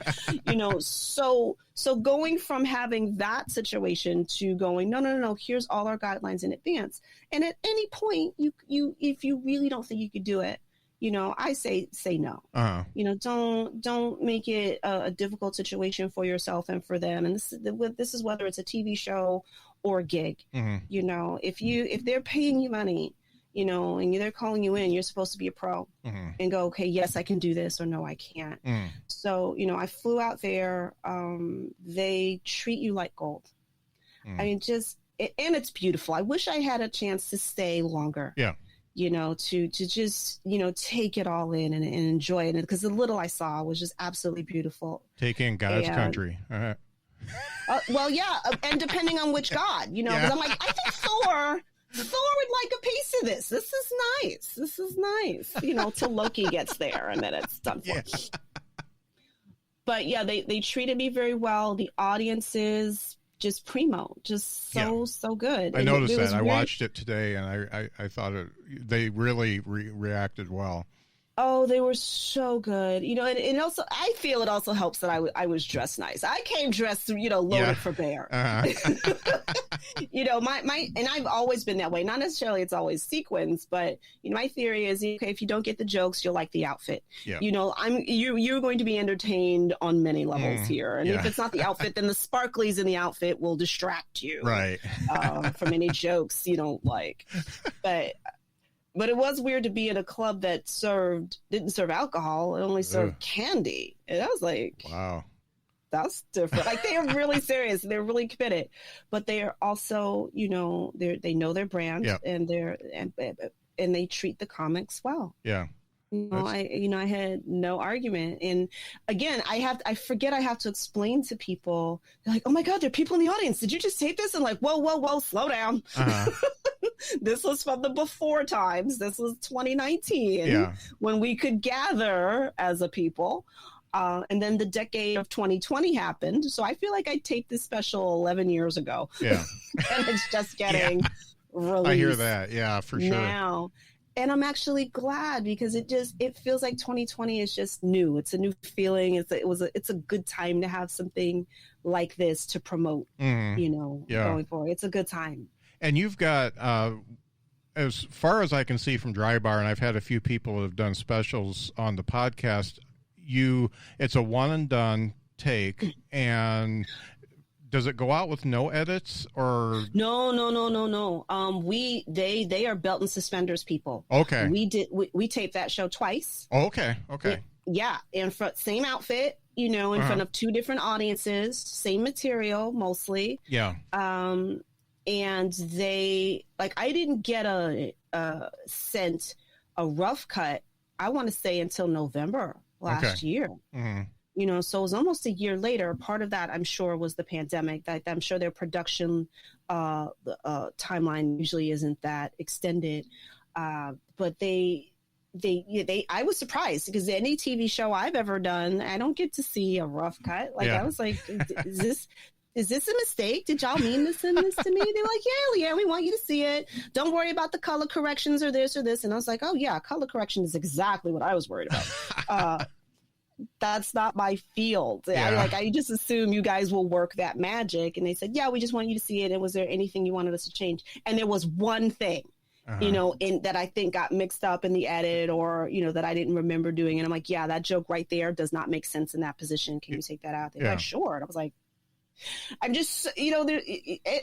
You know, so going from having that situation to going, no, here's all our guidelines in advance. And at any point, you if you really don't think you could do it, you know, I say no. You know, don't make it a difficult situation for yourself and for them. And this is whether it's a TV show or a gig. You know, if they're paying you money, you know, and they're calling you in, you're supposed to be a pro and go, okay, yes, I can do this, or no, I can't. So, you know, I flew out there. They treat you like gold. I mean, and it's beautiful. I wish I had a chance to stay longer. Yeah. You know, to just, you know, take it all in and enjoy it. Because the little I saw was just absolutely beautiful. Take in God's country. Well, yeah. And depending on which God, you know, because I'm like, I think Thor would like a piece of this. This is nice. You know, till Loki gets there and then it's done for. But yeah, they treated me very well. The audiences, just primo, just so good. I noticed that. I watched it today, and I thought they really reacted well. Oh, they were so good. You know, and also, I feel it also helps that I was dressed nice. I came dressed, you know, loaded for bear. You know, and I've always been that way. Not necessarily it's always sequins, but, you know, my theory is, okay, if you don't get the jokes, you'll like the outfit. You know, you're going to be entertained on many levels here. And if it's not the outfit, then the sparklies in the outfit will distract you. Right. From any jokes you don't like. But it was weird to be in a club that didn't serve alcohol. It only served candy. And I was like, wow, that's different. Like, they are really serious. They're really committed, but they are also, you know, they know their brand and they treat the comics well. Yeah. You know, I had no argument. And again, I forget I have to explain to people. They're like, oh my God, there are people in the audience. Did you just tape this? And like, whoa, slow down. This was from the before times. This was 2019 when we could gather as a people. And then the decade of 2020 happened. So I feel like I taped this special 11 years ago. Yeah. And it's just getting released. I hear that. Yeah, for sure. Now. And I'm actually glad, because it feels like 2020 is just new. It's a new feeling. It's a good time to have something like this to promote, you know, going forward. It's a good time. And you've got, as far as I can see from Dry Bar, and I've had a few people that have done specials on the podcast, it's a one and done take, and does it go out with no edits or? No. They are belt and suspenders people. Okay. We taped that show twice. Oh, okay. In front, same outfit, you know, in front of two different audiences, same material mostly. Yeah. And they, like, I didn't get sent a rough cut, I want to say, until November last year. You know, so it was almost a year later. Part of that, I'm sure, was the pandemic. I'm sure their production timeline usually isn't that extended. But I was surprised, because any TV show I've ever done, I don't get to see a rough cut. Like, I was like, is this a mistake? Did y'all mean this and this to me? They're like, yeah, we want you to see it. Don't worry about the color corrections or this or this. And I was like, oh yeah, color correction is exactly what I was worried about. That's not my field. Yeah. I just assume you guys will work that magic. And they said, yeah, we just want you to see it. And was there anything you wanted us to change? And there was one thing, you know, that I think got mixed up in the edit, or, you know, that I didn't remember doing. And I'm like, yeah, that joke right there does not make sense in that position. Can you take that out? They're like, sure. And I was like, I'm just, you know,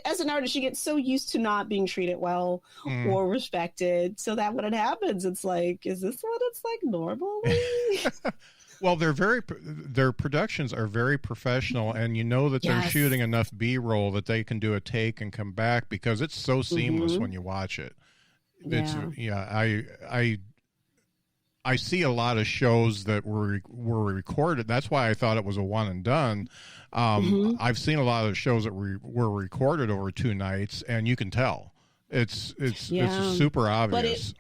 as an artist, you get so used to not being treated well or respected. So that when it happens, it's like, is this what it's like normally? Well, their productions are very professional, and you know that they're shooting enough B-roll that they can do a take and come back because it's so seamless when you watch it. It's I see a lot of shows that were recorded. That's why I thought it was a one and done. I've seen a lot of shows that were recorded over 2 nights, and you can tell it's super obvious.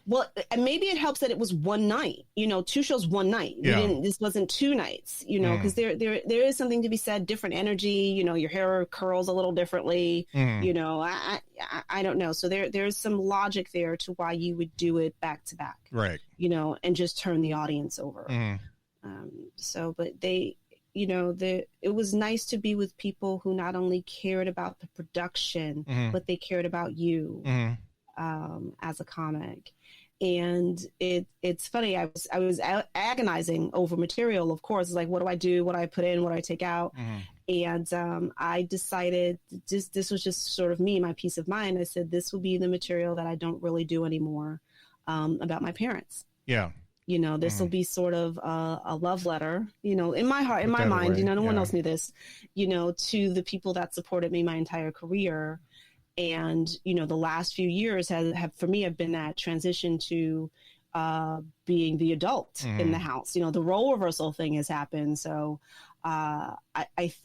Well, and maybe it helps that it was one night, 2 shows one night. This wasn't 2 nights, because there is something to be said, different energy, your hair curls a little differently, I don't know. So there's some logic there to why you would do it back to back, right? And just turn the audience over. But they, it was nice to be with people who not only cared about the production, but they cared about you as a comic. And it's funny. I was agonizing over material. Of course, it's like, what do I do? What do I put in? What do I take out? And I decided this was just sort of me, my peace of mind. I said, this will be the material that I don't really do anymore about my parents. Yeah. This will be sort of a love letter, in my heart, in my mind, no one else knew this, to the people that supported me my entire career. And, the last few years have for me have been that transition to being the adult in the house. The role reversal thing has happened. So I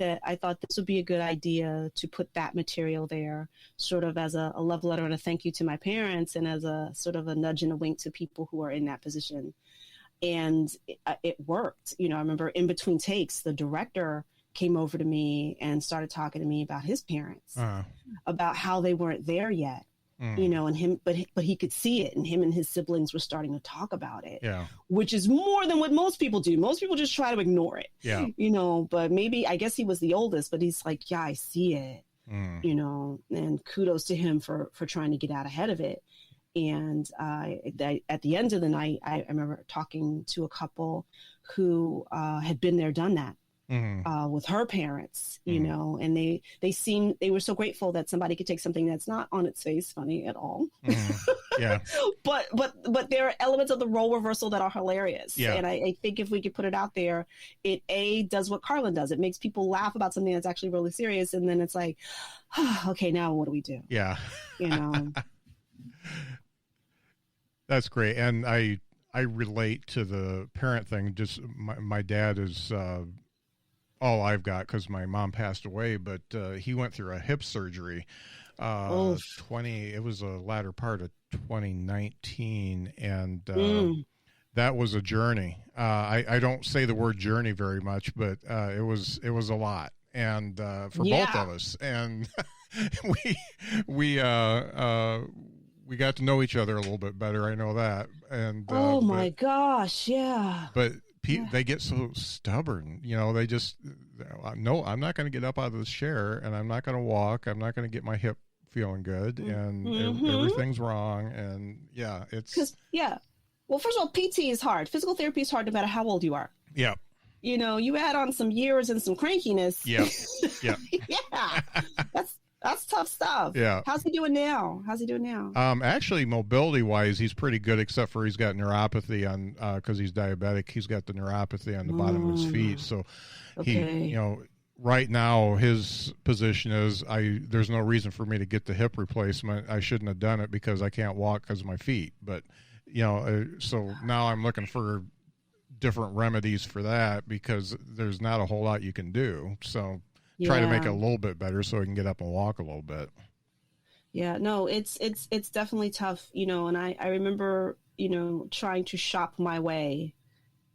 thought this would be a good idea to put that material there sort of as a love letter and a thank you to my parents and as a sort of a nudge and a wink to people who are in that position. And it worked. I remember in between takes, the director came over to me and started talking to me about his parents, about how they weren't there yet, and him, but he could see it, and him and his siblings were starting to talk about it, which is more than what most people do. Most people just try to ignore it, but maybe, I guess he was the oldest, but he's like, yeah, I see it, and kudos to him for trying to get out ahead of it. And at the end of the night, I remember talking to a couple who had been there, done that. With her parents, and they were so grateful that somebody could take something that's not on its face funny at all. Yeah. but there are elements of the role reversal that are hilarious. Yeah. And I think if we could put it out there, it does what Carlin does. It makes people laugh about something that's actually really serious. And then it's like, okay, now what do we do? Yeah. That's great. And I relate to the parent thing. Just my dad is, all I've got because my mom passed away, but he went through a hip surgery. It was a latter part of 2019, and that was a journey. I don't say the word journey very much, but it was a lot, and for both of us, and we got to know each other a little bit better. I know that, and my gosh, yeah, but. They get so stubborn, they just, no, I'm not going to get up out of this chair, and I'm not going to walk. I'm not going to get my hip feeling good, and everything's wrong. And it's well, first of all, PT is hard. Physical therapy is hard no matter how old you are. Yeah. You add on some years and some crankiness. Yeah. Yeah. Yeah. That's tough stuff. Yeah. How's he doing now? Actually, mobility-wise, he's pretty good, except for he's got neuropathy on, because he's diabetic. He's got the neuropathy on the bottom of his feet. So he, right now his position is, there's no reason for me to get the hip replacement. I shouldn't have done it because I can't walk because of my feet. But, so now I'm looking for different remedies for that because there's not a whole lot you can do. So try to make it a little bit better so he can get up and walk a little bit. Yeah, no, it's definitely tough, and I remember, trying to shop my way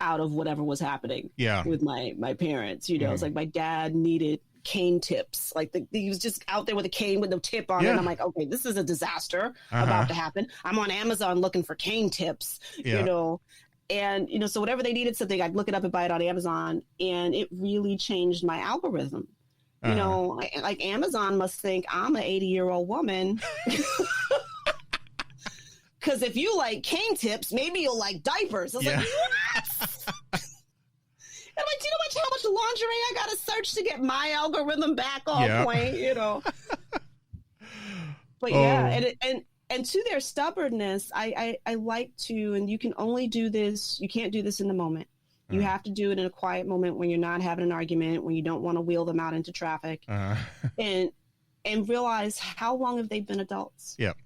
out of whatever was happening with my parents. It's like my dad needed cane tips. Like he was just out there with a cane with no tip on it. And I'm like, okay, this is a disaster about to happen. I'm on Amazon looking for cane tips, and, so whatever they needed something, I'd look it up and buy it on Amazon. And it really changed my algorithm. Like Amazon must think I'm an 80-year-old woman. Because if you like cane tips, maybe you'll like diapers. I was like, what? And I'm like, do you know how much lingerie I got to search to get my algorithm back on point, But and to their stubbornness, I like to, and you can only do this, you can't do this in the moment. You have to do it in a quiet moment when you're not having an argument, when you don't want to wheel them out into traffic, and realize how long have they been adults? Yep.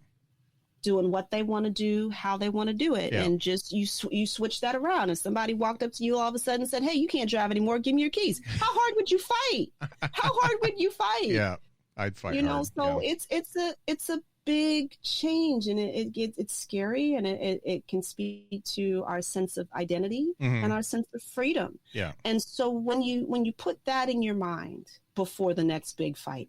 Doing what they want to do, how they want to do it. And just you switch that around. If somebody walked up to you all of a sudden and said, hey, you can't drive anymore, give me your keys. How hard would you fight? How hard would you fight? Yeah, I'd fight. You know, so it's a big change, and it's scary, and it can speak to our sense of identity and our sense of freedom. Yeah. And so when you put that in your mind before the next big fight,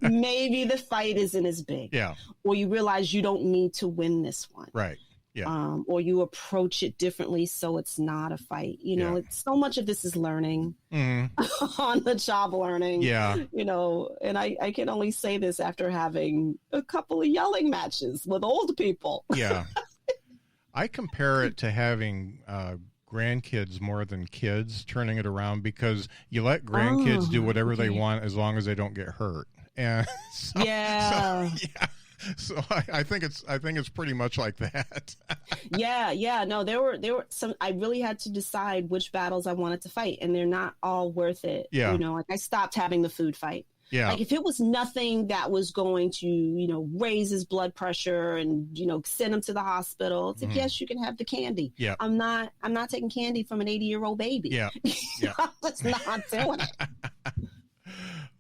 maybe the fight isn't as big. Yeah. Or you realize you don't need to win this one. Right. Yeah. Or you approach it differently so it's not a fight. You know, it's so much of this is learning, on the job learning. Yeah. You know, and I can only say this after having a couple of yelling matches with old people. Yeah. I compare it to having grandkids more than kids, turning it around, because you let grandkids do whatever they want as long as they don't get hurt. And so, so I think it's pretty much like that. No, there were some, I really had to decide which battles I wanted to fight, and they're not all worth it. You know, like I stopped having the food fight. Yeah. Like if it was nothing that was going to, you know, raise his blood pressure and, you know, send him to the hospital, it's like, yes, you can have the candy. Yeah. I'm not taking candy from an 80-year-old baby. Yeah. Yeah. I'm just not doing it.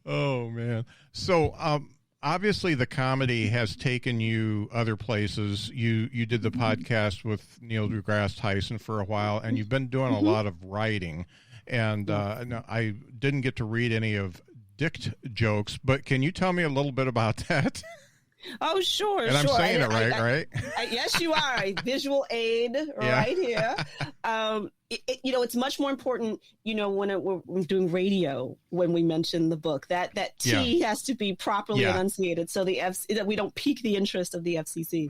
Oh man. So, obviously the comedy has taken you other places. You did the podcast with Neil deGrasse Tyson for a while, and you've been doing a lot of writing. And no, I didn't get to read any of Dict jokes, but can you tell me a little bit about that? Oh, sure. And I'm saying it right, right? Yes, you are. Visual aid right here. You know, it's much more important, you know, when we're doing radio, when we mention the book, that T has to be properly enunciated so that we don't pique the interest of the FCC.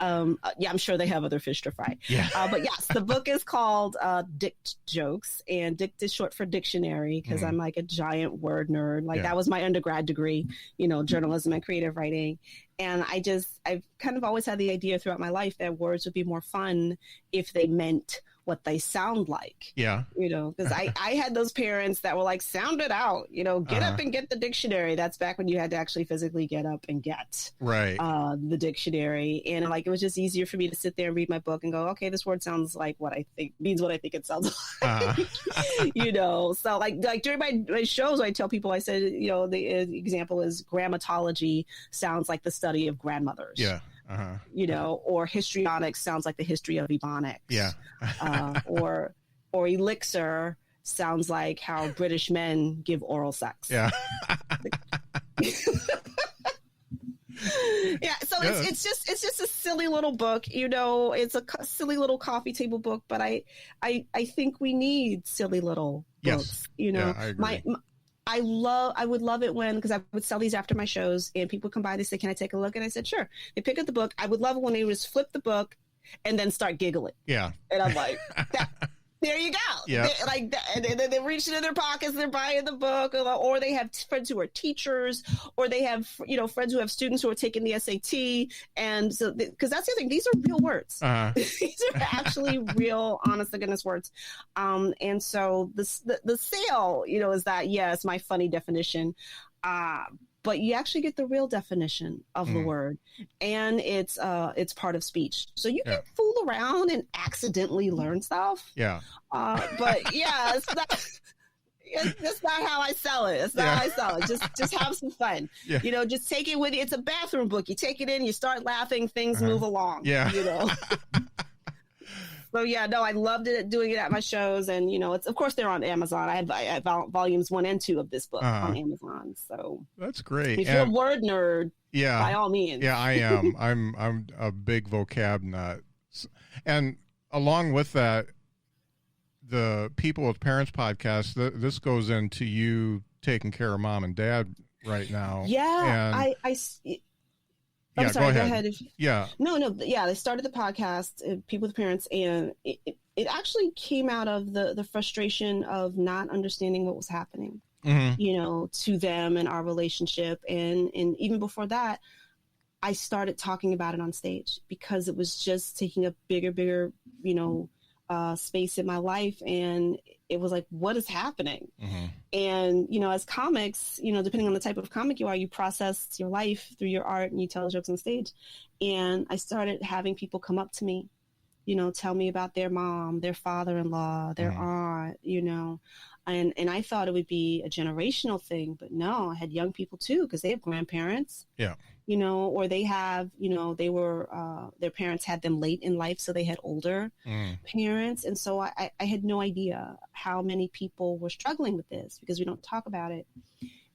I'm sure they have other fish to fry. But yes, the book is called Dict Jokes, and Dict is short for dictionary, because I'm like a giant word nerd. Like that was my undergrad degree, you know, journalism and creative writing. And I've kind of always had the idea throughout my life that words would be more fun if they meant what they sound like. Yeah. You know, because I had those parents that were like, sound it out, you know, get up and get the dictionary. That's back when you had to actually physically get up and get the dictionary. And like, it was just easier for me to sit there and read my book and go, okay, this word sounds like what I think means what I think it sounds like. You know, so like during my shows, I tell people, I said, you know, the example is grammatology sounds like the study of grandmothers. Yeah. You know, or histrionics sounds like the history of ebonics. Yeah. Or elixir sounds like how British men give oral sex. Yeah. It's just a silly little book, you know. It's a silly little coffee table book, but I think we need silly little books. You know, I agree. I would love it when, because I would sell these after my shows, and people would come by, they say, can I take a look? And I said, sure. They pick up the book. I would love it when they would just flip the book and then start giggling. Yeah. And I'm like, there you go. Yeah. And then they reach into their pockets, they're buying the book, or they have friends who are teachers, or they have, you know, friends who have students who are taking the SAT. And so, because that's the thing, these are real words. These are actually real, honest to goodness words. And so the sale, you know, is that, it's my funny definition. But you actually get the real definition of the word, and it's part of speech. So you can fool around and accidentally learn stuff. Yeah. But it's not how I sell it. It's not how I sell it. Just have some fun. Yeah. You know, just take it with you. It's a bathroom book. You take it in, you start laughing, things move along. Yeah. You know. So I loved it, doing it at my shows, and you know, it's, of course, they're on Amazon. I have volumes 1 and 2 of this book on Amazon. So that's great. If you're a word nerd, by all means. Yeah, I am. I'm a big vocab nut, and along with that, the People with Parents podcast. This goes into you taking care of mom and dad right now. Yeah, and I'm sorry, go ahead. No. They started the podcast, People with Parents, and it actually came out of the frustration of not understanding what was happening, you know, to them and our relationship. And even before that, I started talking about it on stage because it was just taking a bigger, you know, space in my life, and it was like, what is happening? Mm-hmm. And, you know, as comics, you know, depending on the type of comic you are, you process your life through your art and you tell jokes on stage. And I started having people come up to me, you know, tell me about their mom, their father-in-law, their aunt, you know, and I thought it would be a generational thing, but no, I had young people too, because they have grandparents. Yeah. You know, or they have, you know, they were, their parents had them late in life, so they had older parents. And so I had no idea how many people were struggling with this, because we don't talk about it.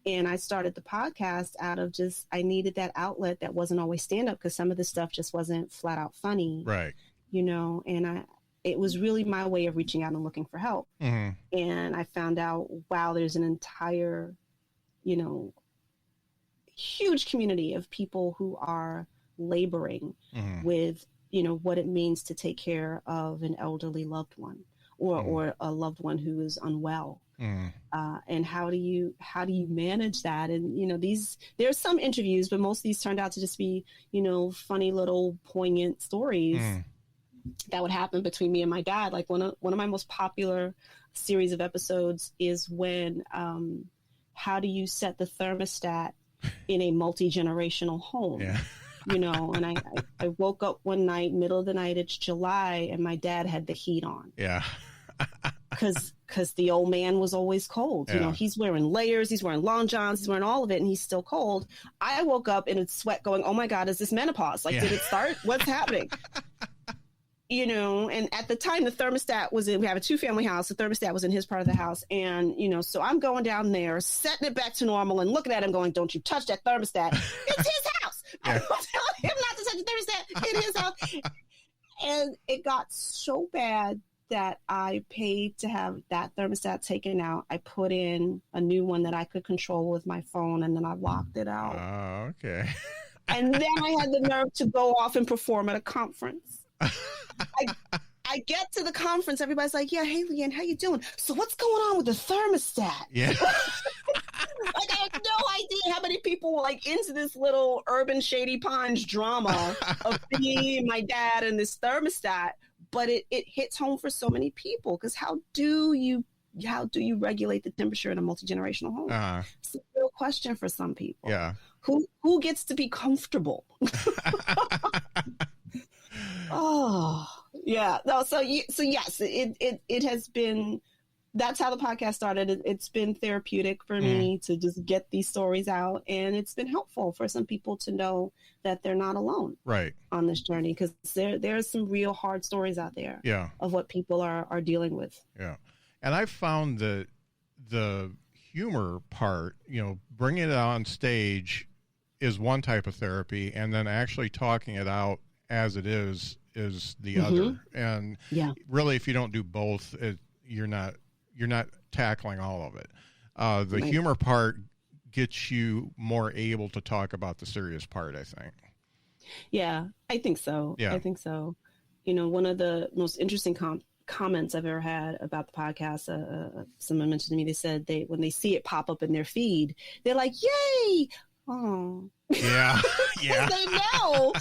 And I started the podcast out of just, I needed that outlet that wasn't always stand-up, because some of this stuff just wasn't flat out funny. Right. You know, and it was really my way of reaching out and looking for help. Mm-hmm. And I found out, wow, there's an entire, you know, huge community of people who are laboring with, you know, what it means to take care of an elderly loved one, or a loved one who is unwell. And how do you manage that? And, you know, there's some interviews, but most of these turned out to just be, you know, funny little poignant stories that would happen between me and my dad. Like one of my most popular series of episodes is when, how do you set the thermostat in a multi-generational home? Yeah. You know, and I woke up one night, middle of the night, it's July, and my dad had the heat on. Yeah. Because the old man was always cold. You know, he's wearing layers, he's wearing long johns, he's wearing all of it, and he's still cold. I woke up in a sweat going, oh my God, is this menopause? Like, did it start? What's happening? You know, and at the time the thermostat was we have a 2-family house. The thermostat was in his part of the house. And, you know, so I'm going down there, setting it back to normal and looking at him going, don't you touch that thermostat. It's his house. Yeah. I'm telling him not to touch the thermostat in his house. And it got so bad that I paid to have that thermostat taken out. I put in a new one that I could control with my phone, and then I locked it out. Oh, okay. And then I had the nerve to go off and perform at a conference. I get to the conference, everybody's like, yeah, hey, Leighann, how you doing? So what's going on with the thermostat? Yeah. Like, I have no idea how many people were like into this little urban Shady Pines drama of me, my dad, and this thermostat. But it hits home for so many people, because how do you regulate the temperature in a multi-generational home? It's a real question for some people. Yeah. Who gets to be comfortable? Oh, yeah. No, so yes, it has been, that's how the podcast started. It's been therapeutic for me to just get these stories out, and it's been helpful for some people to know that they're not alone on this journey, because there's some real hard stories out there of what people are dealing with. Yeah. And I found that the humor part, you know, bringing it on stage is one type of therapy, and then actually talking it out as it is the other. And really, if you don't do both, you're not tackling all of it. The humor part gets you more able to talk about the serious part, I think. Yeah, I think so. You know, one of the most interesting comments I've ever had about the podcast, someone mentioned to me, they said when they see it pop up in their feed, they're like, yay! Oh. Yeah. Yeah. They know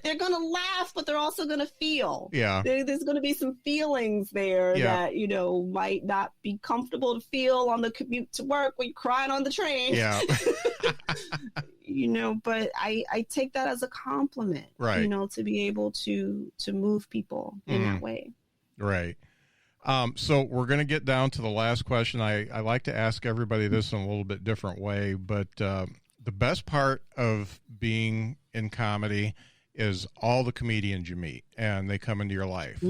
they're going to laugh, but they're also going to feel. Yeah. There's going to be some feelings there that, you know, might not be comfortable to feel on the commute to work when you're crying on the train. Yeah. You know, but I take that as a compliment, you know, to be able to move people in that way. Right. So we're going to get down to the last question. I like to ask everybody this in a little bit different way, but the best part of being in comedy is all the comedians you meet, and they come into your life.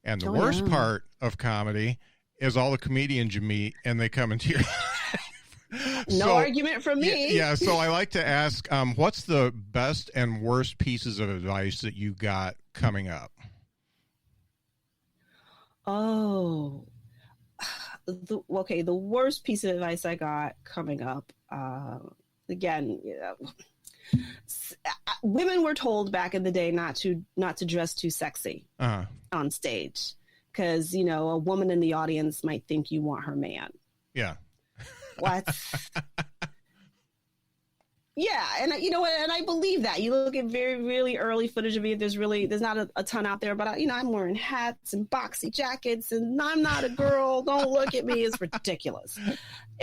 And the worst part of comedy is all the comedians you meet, and they come into your life. No argument from me. Yeah. So I like to ask, what's the best and worst pieces of advice that you got coming up? Oh, the worst piece of advice I got coming up, again, women were told back in the day not to dress too sexy on stage, because, you know, a woman in the audience might think you want her man. Yeah. What? Yeah, and you know what? And I believe that. You look at really early footage of me. There's not a ton out there, but I'm wearing hats and boxy jackets, and I'm not a girl. Don't look at me. It's ridiculous.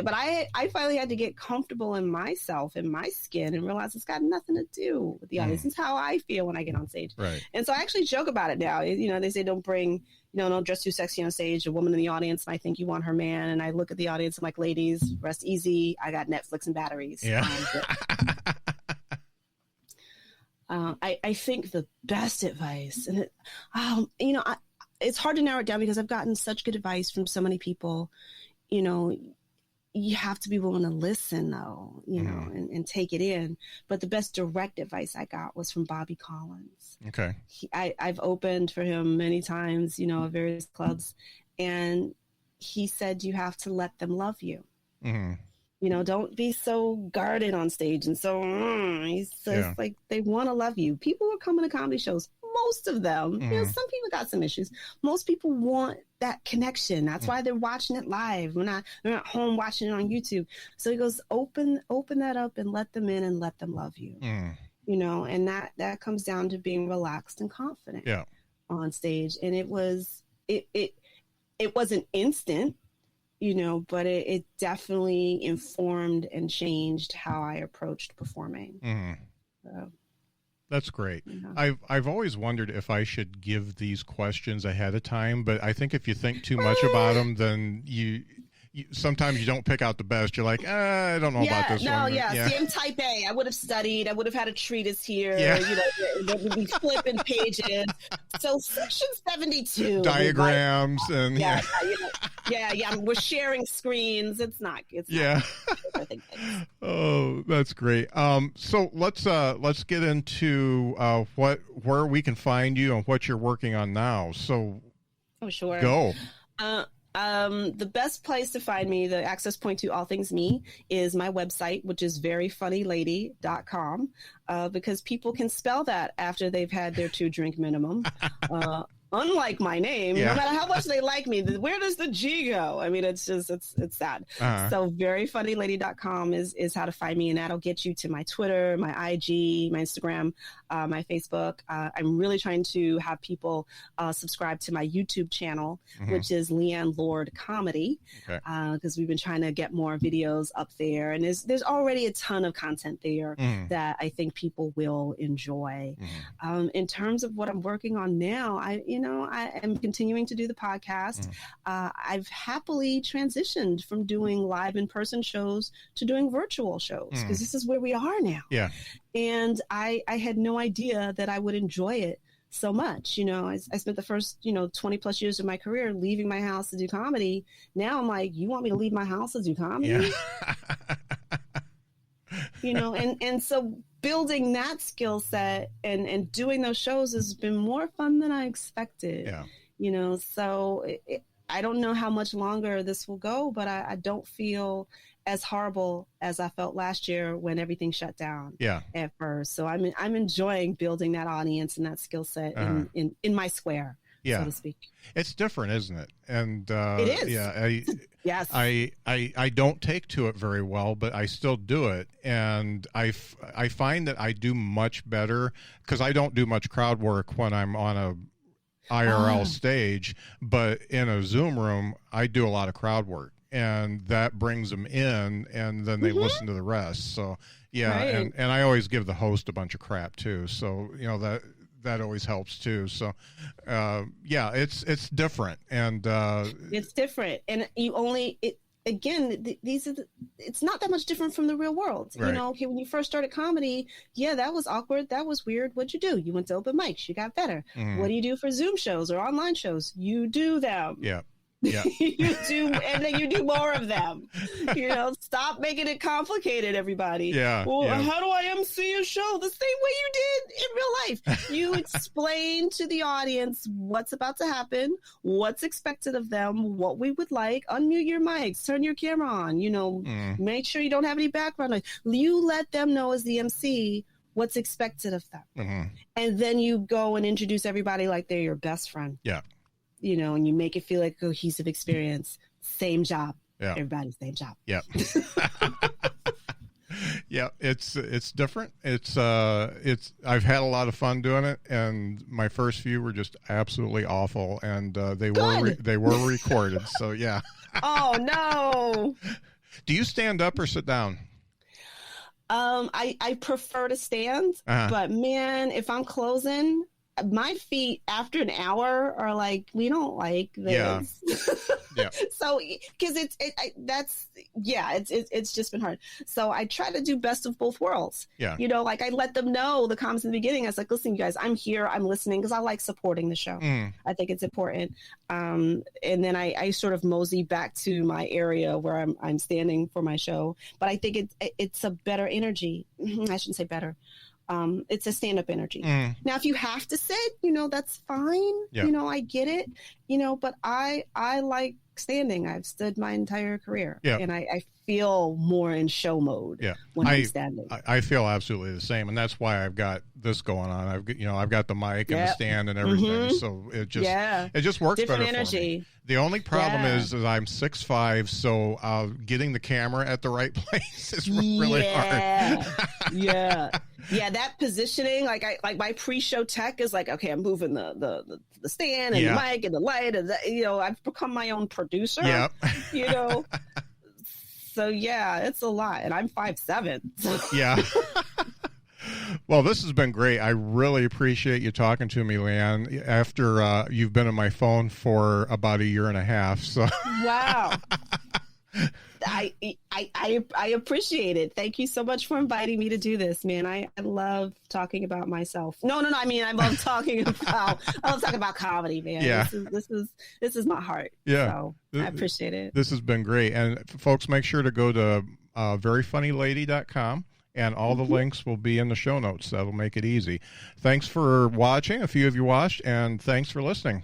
But I finally had to get comfortable in myself, in my skin, and realize it's got nothing to do with the audience. It's how I feel when I get on stage. Right. And so I actually joke about it now. They say don't dress too sexy on stage. A woman in the audience might think you want her man. And I look at the audience and I'm like, ladies, rest easy. I got Netflix and batteries. Yeah. I think the best advice, and it's hard to narrow it down because I've gotten such good advice from so many people. You have to be willing to listen, though, and take it in. But the best direct advice I got was from Bobby Collins. Okay. I've opened for him many times, at various clubs. And he said, you have to let them love you. Mm-hmm. Don't be so guarded on stage. And so he says, like, they want to love you. People are coming to comedy shows. Most of them, some people got some issues. Most people want that connection. That's why they're watching it live. They're not home watching it on YouTube. So he goes, open that up and let them in and let them love you. And that comes down to being relaxed and confident on stage. And it wasn't instant, but it definitely informed and changed how I approached performing. So. That's great. I've always wondered if I should give these questions ahead of time, but I think if you think too much about them, then you sometimes you don't pick out the best. You're like, I don't know about this one. See, I'm type A. I would have studied. I would have had a treatise here. There would be flipping pages. So section 72. Diagrams and we're sharing screens. It's not. Oh, that's great. So let's get into where we can find you and what you're working on now. So, sure. Go. The best place to find me, the access point to all things me, is my website, which is veryfunnylady.com, because people can spell that after they've had their 2-drink minimum. Unlike my name, no matter how much they like me, where does the G go? I mean, it's sad. So veryfunnylady.com is how to find me, and that'll get you to my Twitter, my IG, my Instagram, my Facebook. I'm really trying to have people subscribe to my YouTube channel, which is Leighann Lord Comedy, because we've been trying to get more videos up there, and there's already a ton of content there that I think people will enjoy. In terms of what I'm working on now, I am continuing to do the podcast. I've happily transitioned from doing live in-person shows to doing virtual shows because this is where we are now. Yeah. And I had no idea that I would enjoy it so much. I spent the first, 20 plus years of my career leaving my house to do comedy. Now I'm like, you want me to leave my house to do comedy? Yeah. And so building that skill set and doing those shows has been more fun than I expected. Yeah. So I don't know how much longer this will go, but I don't feel as horrible as I felt last year when everything shut down at first. So I'm enjoying building that audience and that skill set in my square. So to speak. It's different, isn't it? And it is. Yes. I don't take to it very well, but I still do it, and I find that I do much better because I don't do much crowd work when I'm on a IRL stage, but in a Zoom room I do a lot of crowd work, and that brings them in, and then they listen to the rest. So and I always give the host a bunch of crap too. So that always helps too. So, it's different, and it's different, and it's not that much different from the real world. Right. When you first started comedy, that was awkward, that was weird. What'd you do? You went to open mics, you got better. What do you do for Zoom shows or online shows? You do them. Yeah. You do, and then you do more of them. Stop making it complicated, everybody. How do I MC a show? The same way you did in real life. You explain to the audience what's about to happen, what's expected of them, what we would like. Unmute your mics, turn your camera on. Make sure you don't have any background noise. You let them know as the MC what's expected of them, and then you go and introduce everybody like they're your best friend. Yeah. And you make it feel like a cohesive experience. Same job. Yeah. Everybody, same job. Yeah. Yeah, it's different. I've had a lot of fun doing it, and my first few were just absolutely awful, and they were recorded. So yeah. Oh no. Do you stand up or sit down? I prefer to stand, but man, if I'm closing, my feet after an hour are like, we don't like this. Yeah. So, because it's just been hard. So I try to do best of both worlds. Yeah. You know, like I let them know the comments in the beginning. I was like, listen, you guys, I'm here. I'm listening because I like supporting the show. I think it's important. And then I sort of mosey back to my area where I'm standing for my show. But I think it's a better energy. I shouldn't say better. It's a stand-up energy. Now, if you have to sit, that's fine. Yeah. I get it, but I like standing. I've stood my entire career. Yeah. And I feel more in show mode when I'm standing. I feel absolutely the same. And that's why I've got this going on. I've got the mic and the stand and everything. So it just works different better energy. for me. The only problem is I'm 6'5", so getting the camera at the right place is really hard. Yeah, that positioning, like my pre-show tech is like, okay, I'm moving the stand and the mic and the light, and I've become my own producer. Yeah. So yeah, it's a lot, and I'm 5'7". Yeah. Well, this has been great. I really appreciate you talking to me, Leighann, after you've been on my phone for about a year and a half. So wow. I appreciate it. Thank you so much for inviting me to do this, man. I love talking about myself. No. I mean, I love talking about comedy, man. Yeah. This is my heart. Yeah. So I appreciate it. This has been great. And folks, make sure to go to veryfunnylady.com. And all the links will be in the show notes. That'll make it easy. Thanks for watching. A few of you watched, and thanks for listening.